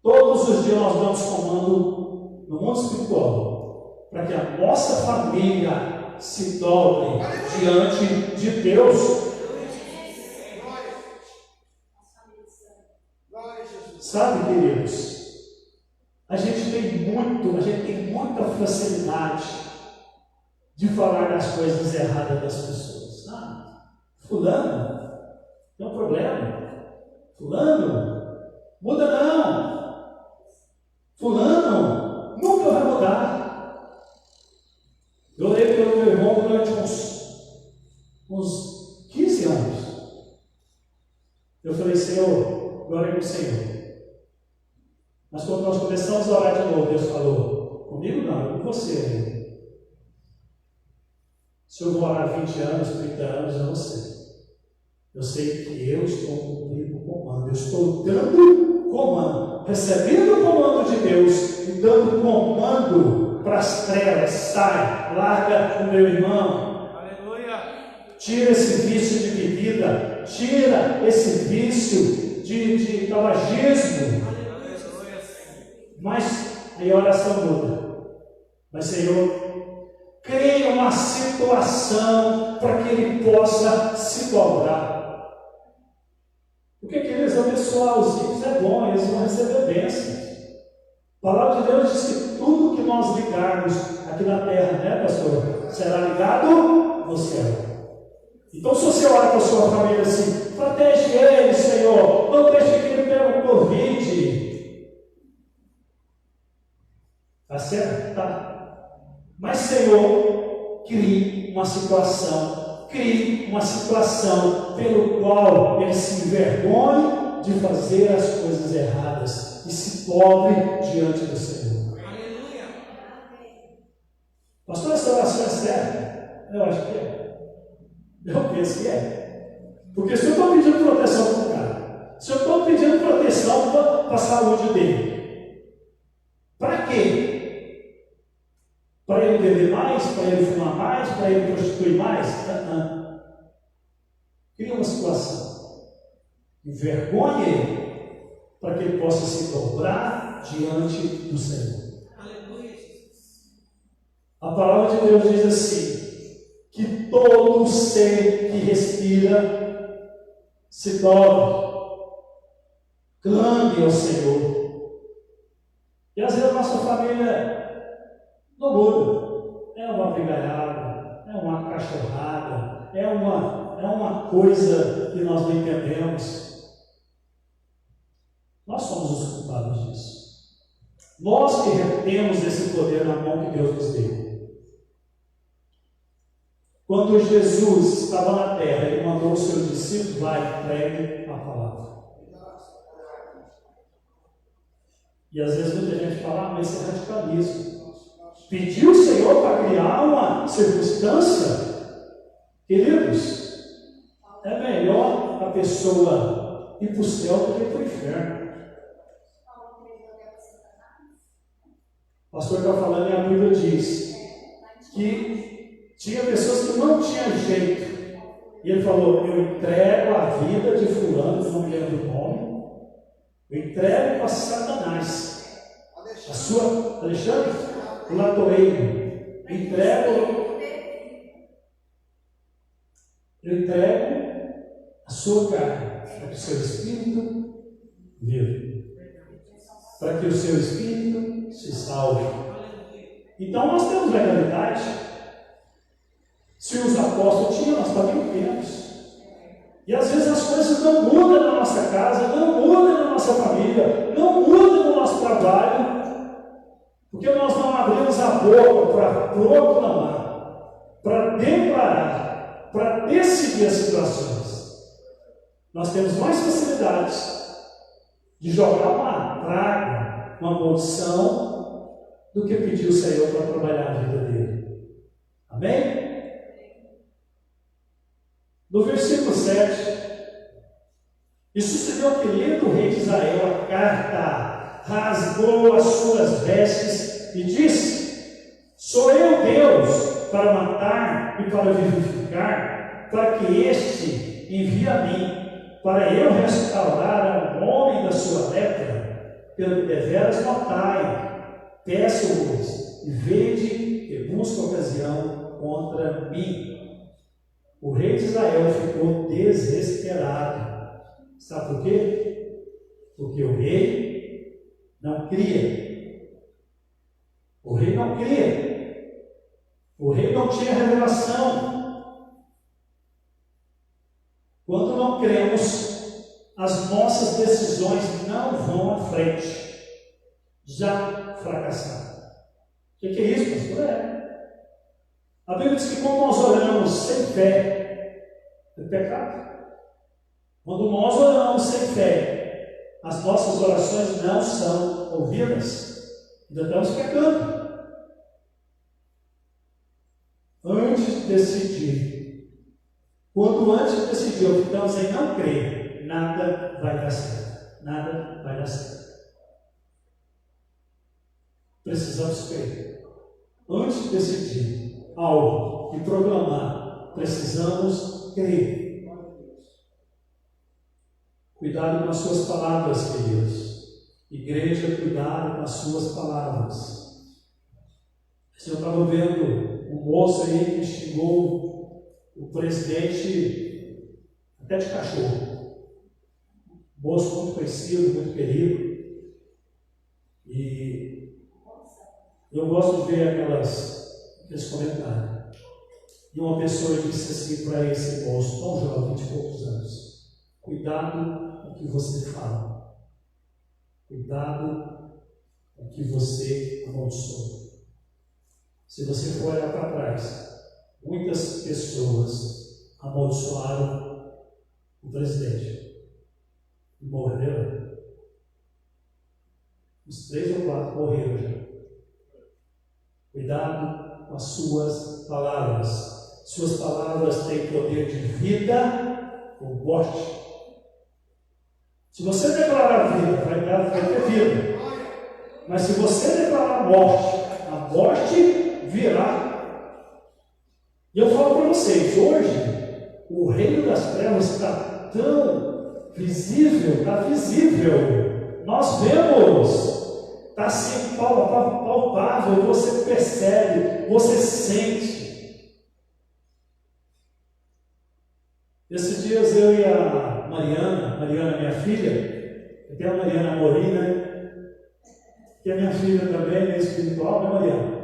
Todos os dias nós damos comando no mundo espiritual para que a nossa família se dobre diante de Deus. Sabe, queridos, a gente tem muita facilidade de falar das coisas erradas das pessoas. Fulano tem um problema. Fulano, muda não. Fulano nunca vai mudar. Eu orei pelo meu irmão durante uns 15 anos. Eu falei, Senhor, glória ao Senhor. Mas quando nós começamos a orar de novo, Deus falou, comigo não, é com você. Se eu vou orar 20 anos, 30 anos, eu não sei. Eu sei que eu estou cumprindo o comando, eu estou dando comando, recebendo o comando de Deus e dando comando para as trevas. Sai, larga o meu irmão. Aleluia. Tira esse vício de bebida, tira esse vício de tabagismo. Mas aí a oração muda. Mas, Senhor, cria uma situação para que ele possa se dobrar. Porque, queridos, abençoar os filhos é bom, eles vão receber bênçãos. A palavra de Deus diz que tudo que nós ligarmos aqui na terra, né, pastor, será ligado no céu. Então, se você ora com a sua família assim, protege ele, Senhor, não deixe que ele pegue o Covid. Tá certo? Tá. Mas, Senhor, crie uma situação pelo qual ele se envergonhe de fazer as coisas erradas e se dobre diante do Senhor. Aleluia. Pastor, essa oração é certa? Eu acho que é. Eu penso que é. Porque se eu estou pedindo proteção para o cara, se eu estou pedindo proteção para a saúde dele, para quê? Para ele beber mais? Para ele fumar mais? Para ele prostituir mais? Não. Cria uma situação. Envergonhe ele, para que ele possa se dobrar diante do Senhor. Aleluia. A palavra de Deus diz assim, que todo ser que respira se dobre, clame ao Senhor. E às vezes a nossa família não muda, é uma brigalhada, é uma cachorrada, é uma coisa que nós não entendemos. Nós somos os culpados disso. Nós que temos esse poder na mão que Deus nos deu. Quando Jesus estava na terra, ele mandou os seus discípulos, vai, pregue a palavra. E às vezes muita gente fala, mas isso é radicalismo. Pediu o Senhor para criar uma circunstância, queridos, é melhor a pessoa ir para o céu do que para o inferno. O pastor está falando e a Bíblia diz que tinha pessoas que não tinham jeito, e ele falou, eu entrego a vida de fulano, que não me lembro do nome, eu entrego para Satanás, a sua, Alexandre? O latoeiro, eu entrego a sua carne, para que o seu espírito viva, para que o seu espírito se salve. Então nós temos legalidade. Se os apóstolos tinham, nós também temos. E às vezes as coisas não mudam na nossa casa, não mudam na nossa família, não mudam no nosso trabalho, porque nós não abrimos a boca para proclamar, para declarar, para decidir as situações. Nós temos mais facilidades de jogar uma praga, uma maldição, do que pedir ao Senhor para trabalhar a vida dele. Amém? No versículo 7, e sucedeu que, lendo o rei de Israel a carta, rasgou as suas vestes e disse: sou eu Deus para matar e para vivificar, para que este envie a mim, para eu restaurar ao homem da sua lepra, pelo que deveras notai, peço-vos e vede que busca ocasião contra mim. O rei de Israel ficou desesperado. Sabe por quê? Porque o rei não cria. O rei não cria. O rei não tinha revelação. Quando não cremos, as nossas decisões não vão à frente. Já fracassaram. O que é isso, pastor? A Bíblia diz que quando nós oramos sem fé, é pecado. Quando nós oramos sem fé, as nossas orações não são ouvidas. Ainda estamos pecando. Antes de decidir, quando antes de decidir optamos em não crer, nada vai dar certo. Nada vai dar certo. Precisamos crer. Antes de decidir algo e proclamar, precisamos crer. Cuidado com as suas palavras, queridos. Igreja, cuidado com as suas palavras. Eu estava vendo um moço aí que xingou o presidente até de cachorro. Um moço muito conhecido, muito querido. E eu gosto de ver aqueles comentários. E uma pessoa disse assim para esse moço, tão jovem, 20 e poucos anos: cuidado com o que você fala. Cuidado com o que você amaldiçoa. Se você for olhar para trás, muitas pessoas amaldiçoaram o presidente e morreram. Os 3 ou 4 morreram já. Cuidado com as suas palavras. Suas palavras têm poder de vida ou morte. Se você declarar vida, vai ter vida. Mas se você declarar morte, a morte virá. E eu falo para vocês, hoje, o reino das trevas está tão visível, está visível. Nós vemos, está assim palpável, você percebe, você sente. Esses dias eu e a Mariana, minha filha, eu tenho a Mariana Morim, né? Que é minha filha também, é espiritual, né, Mariana?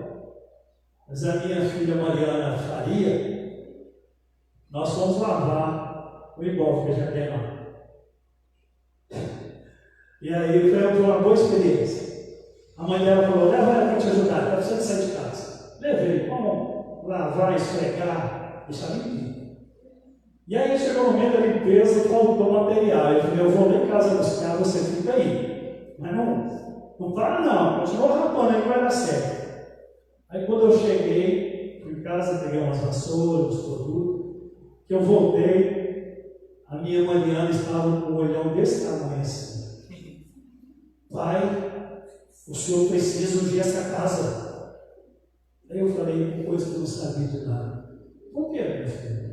Mas a minha filha Mariana Faria, nós fomos lavar o imóvel que já tem lá. E aí foi uma boa experiência. A mãe dela falou: leva ela para te ajudar, está precisando sair de casa. Levei, vamos lavar, esfregar, deixar limpinho. E aí chegou o momento da limpeza, faltou material. Eu falei: eu vou lá em casa buscar, você fica aí. Mas não para não, continua rapando aí que vai dar certo. Aí quando eu cheguei, fui em casa, peguei umas vassouras, uns produtos, que eu voltei, a minha Mariana estava com um olhão desse tamanho assim. Pai, o senhor precisa ungir essa casa. Aí eu falei, coisa que eu não sabia de nada. Por que, meu filho?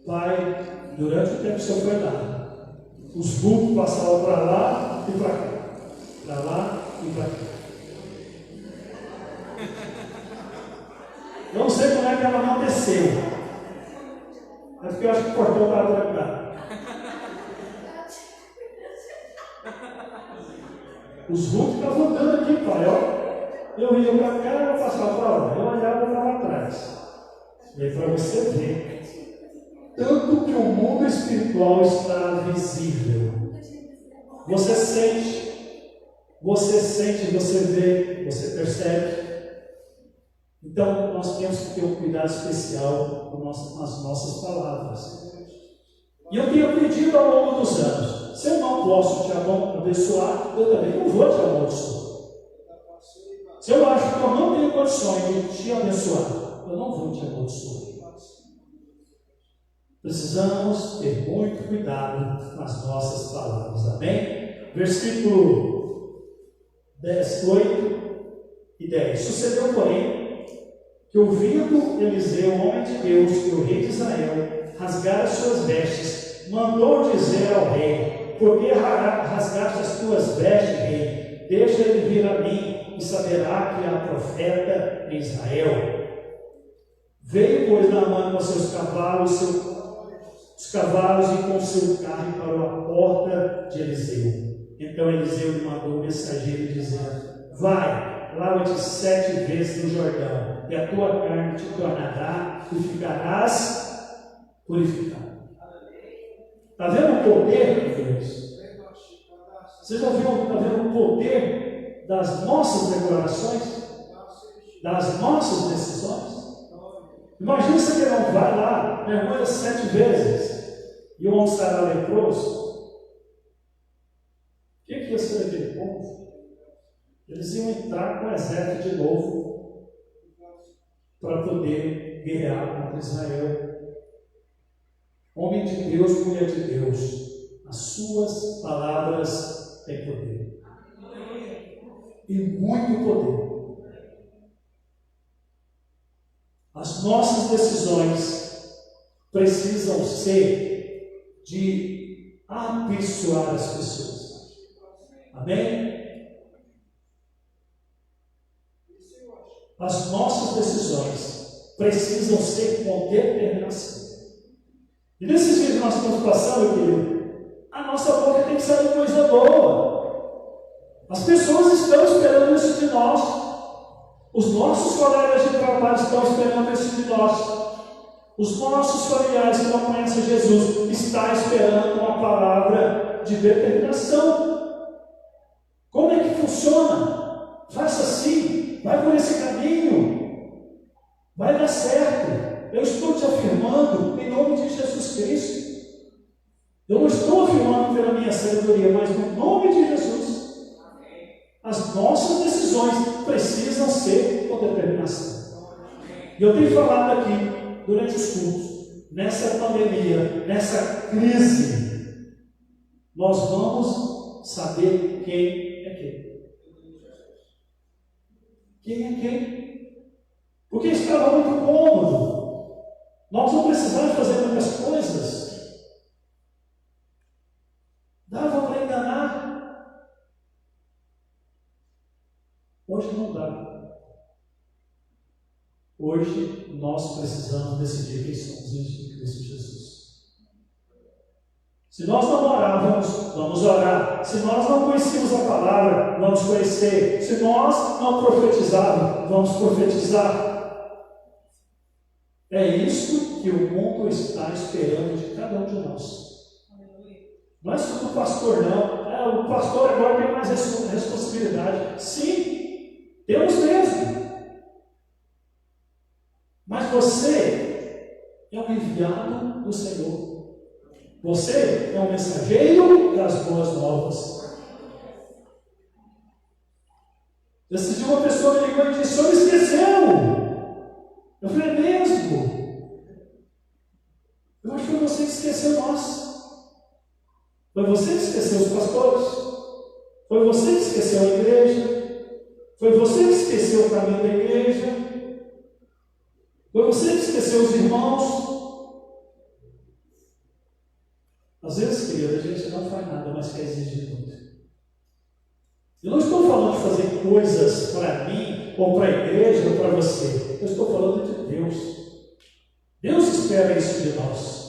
Pai, durante o tempo que o senhor foi lá, os vultos passavam para lá e para cá. Para lá e para cá. Eu não sei como é que ela não desceu. É porque eu acho que o portão estava trancado. Os vultos estavam andando aqui, pai, ó. Eu ia para cá e eu passava para lá. Eu olhava para lá atrás. E aí para você ver. Tanto que o mundo espiritual espiritual está visível. Você sente, você vê, você percebe. Então, nós temos que ter um cuidado especial com as nossas palavras. E eu tenho aprendido ao longo dos anos, se eu não posso te abençoar, eu também não vou te abençoar. Se eu acho que eu não tenho condições de te abençoar, eu não vou te abençoar. Precisamos ter muito cuidado nas nossas palavras, amém? Versículo 10, 8 e 10. Sucedeu, porém, que ouvindo Eliseu, homem de Deus, que o rei de Israel rasgara suas vestes, mandou dizer ao rei: por que rasgaste as tuas vestes, rei? Deixa ele vir a mim, e saberá que há profeta em Israel. Veio, pois, Naamã com seus cavalos, os cavalos e com seu carro para a porta de Eliseu. Então Eliseu lhe mandou o mensageiro dizendo: vai, lava-te 7 vezes no Jordão, e a tua carne te tornará e ficarás purificado. Está vendo o poder de Deus? Você já viu, está vendo o poder das nossas declarações? Das nossas decisões? Imagina se ele não vai lá, mergulha 7 vezes, e o homem estará leproso. O que ia ser aquele povo? Eles iam entrar com o exército de novo para poder guerrear contra Israel. Homem de Deus, mulher de Deus, as suas palavras têm poder. E muito poder. As nossas decisões precisam ser de abençoar as pessoas. Amém? As nossas decisões precisam ser com determinação. E nesses dias que nós estamos passando, querido, a nossa boca tem que sair coisa boa. As pessoas estão esperando isso de nós. Os nossos colegas de trabalho estão esperando isso de nós. Os nossos familiares que não conhecem Jesus estão esperando uma palavra de determinação. Como é que funciona? Faça assim, vai por esse caminho, vai dar certo. Eu estou te afirmando em nome de Jesus Cristo. Eu não estou afirmando pela minha sabedoria, mas no nome de Jesus. As nossas decisões precisam ser com determinação. E eu tenho falado aqui, durante os cultos, nessa pandemia, nessa crise, nós vamos saber quem é quem. Quem é quem? Porque estava muito cômodo. Nós não precisamos fazer muitas coisas. Dava para enganar. Hoje não dá. Hoje nós precisamos decidir quem somos em Cristo Jesus. Se nós não orávamos, vamos orar. Se nós não conhecíamos a palavra, vamos conhecer. Se nós não profetizávamos, vamos profetizar. É isso que o mundo está esperando de cada um de nós. Não é só do pastor, não. O pastor agora tem mais responsabilidade. Sim. Temos mesmo. Mas você é um enviado do Senhor. Você é um mensageiro das boas novas. Esse dia uma pessoa me ligou e disse: o senhor esqueceu. Eu falei: mesmo? Eu acho que foi você que esqueceu nós. Foi você que esqueceu os pastores. Foi você que esqueceu a igreja. Foi você que esqueceu o caminho da igreja. Foi você que esqueceu os irmãos. Às vezes, querido, a gente não faz nada, mas quer exigir muito. Eu não estou falando de fazer coisas para mim, ou para a igreja, ou para você. Eu estou falando de Deus. Deus espera isso de nós.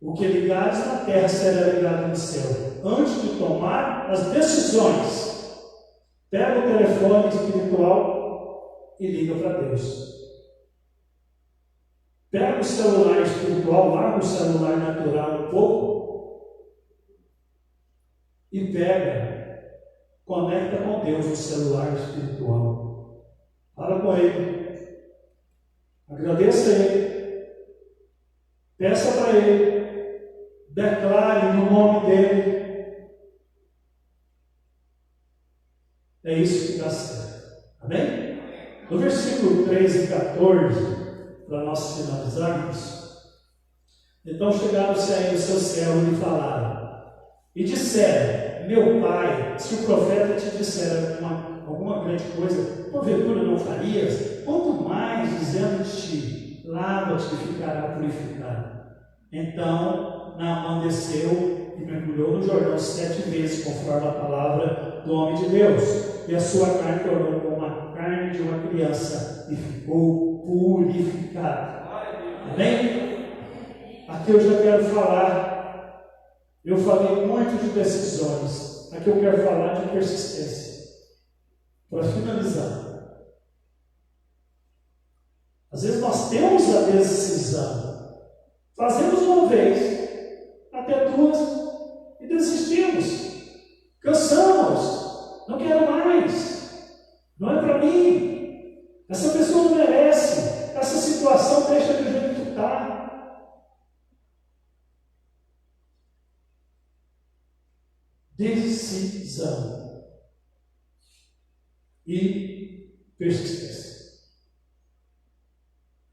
O que ligares na terra será ligado no céu. Antes de tomar as decisões, pega o telefone espiritual e liga para Deus. Pega o celular espiritual, larga o celular natural um pouco e conecta com Deus o celular espiritual. Fala com Ele, agradeça a Ele, peça para Ele, declare no nome dEle. É isso que dá certo. Amém? No versículo 13 e 14, para nós finalizarmos, então chegaram-se aí os seus servos e falaram, e disseram, meu pai, se o profeta te disser alguma grande coisa, porventura não farias, quanto mais dizendo-te, lava-te e ficará purificado. Então Naamã desceu e mergulhou no Jordão 7 vezes, conforme a palavra do homem de Deus, e a sua carne tornou como a carne de uma criança e ficou purificado. Amém? Aqui eu já quero falar, eu falei muito de decisões, aqui eu quero falar de persistência. Para finalizar, às vezes nós temos a decisão, fazemos uma vez, até duas, e desistimos, cansamos, não quero mais, não é para mim. Essa pessoa não merece. Essa situação deixa do jeito que está. Decisão e persistência.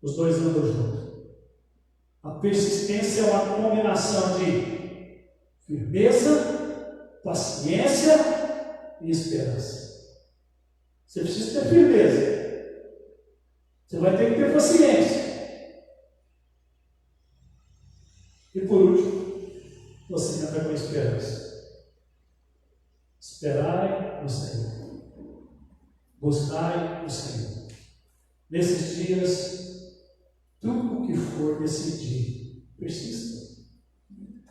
Os dois andam juntos. A persistência é uma combinação de firmeza, paciência e esperança. Você precisa ter firmeza. Você vai ter que ter paciência. E por último, você entra com esperança. Esperai no Senhor. Buscai o Senhor. Nesses dias, tudo o que for decidir, persista.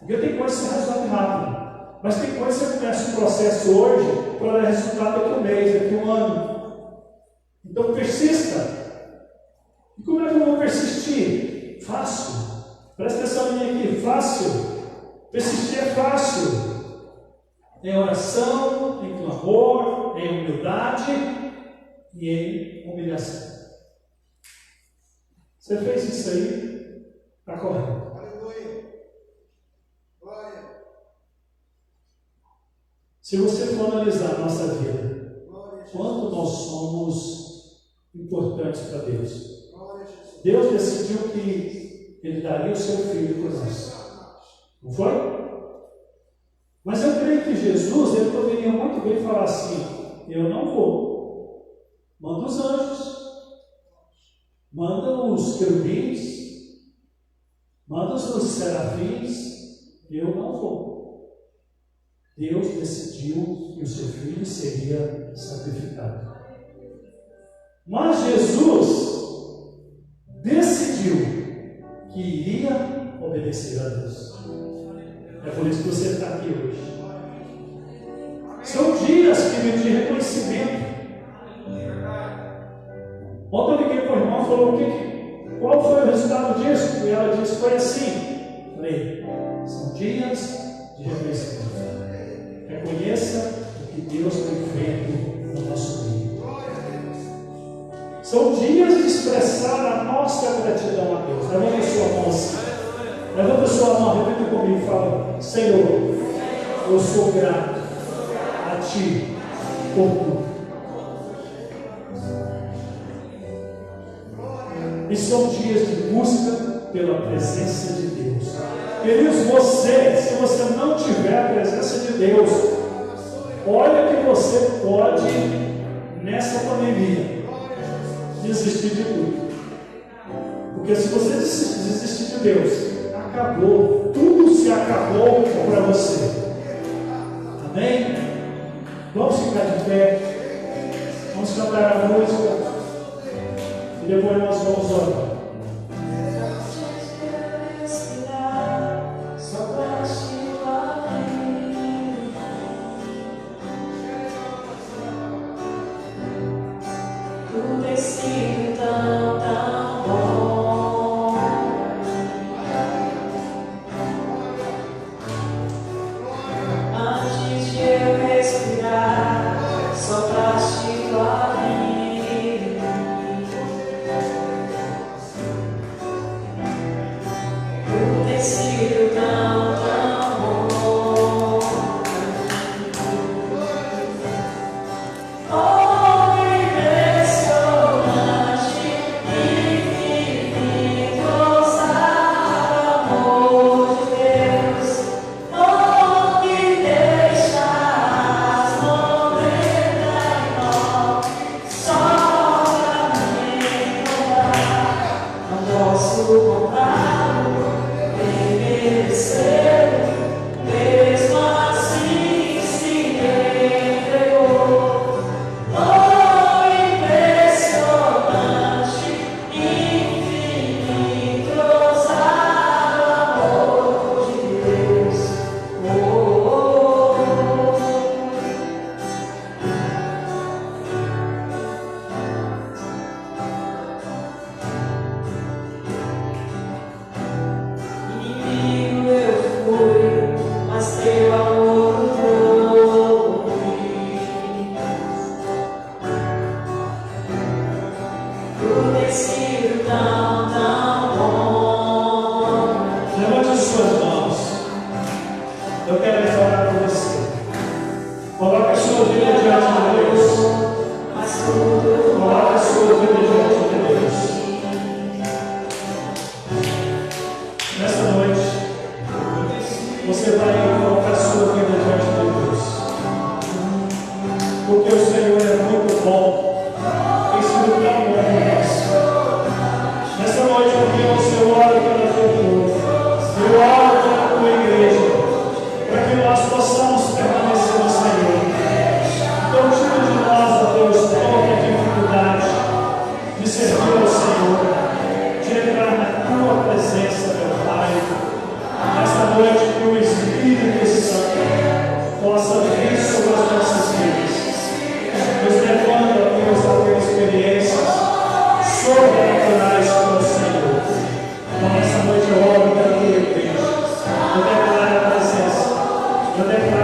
Porque tem coisa que você resolve rápido. Mas tem coisa que você começa um processo hoje para dar resultado daqui a um mês, daqui a um ano. Então persista. E como é que eu vou persistir? Fácil. Presta atenção em mim aqui. Fácil. Persistir é fácil. Em oração, em clamor, em humildade e em humilhação. Você fez isso aí? Está correto. Aleluia. Glória. Se você for analisar a nossa vida, quanto nós somos importantes para Deus. Deus decidiu que Ele daria o seu filho por nós. Não foi? Mas eu creio que Jesus, Ele poderia muito bem falar assim, eu não vou. Manda os anjos. Manda os querubins. Manda os serafins. Eu não vou. Deus decidiu que o seu filho seria sacrificado. Mas Jesus decidiu que iria obedecer a Deus. É por isso que você está aqui hoje. São dias, querido, de reconhecimento. Ontem eu liguei para o irmão e falou: qual foi o resultado disso? E ela disse: foi assim. Falei: são dias de reconhecimento. Reconheça o que Deus tem feito no nosso dia. São dias de expressar a nossa gratidão a Deus. Levanta a sua mão assim. Levanta a sua mão, repita comigo e fala: Senhor, eu sou grato a Ti por tudo. E são dias de busca pela presença de Deus. Queridos, se você não tiver a presença de Deus, olha que você pode, nessa pandemia, desistir de tudo. Porque se você desistir de Deus, acabou. Tudo se acabou para você. Amém? Vamos ficar de pé. Vamos cantar a música. E depois nós vamos orar. Tudo tem sido tão bom.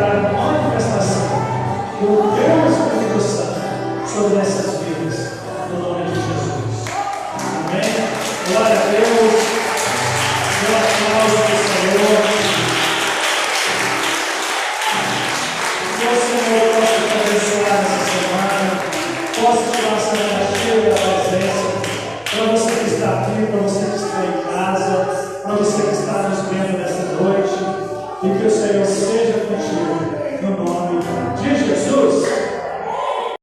declarar a manifestação do teu Espírito Santo sobre essas vidas, no nome de Jesus. Amém? Glória a Deus. Dê aplauso ao Senhor. Que o Senhor possa te abençoar nessa semana, possa te passar cheio da presença, para você que está aqui, para você que está em casa, para você que está nos vendo nessa noite, e que o Senhor seja contigo.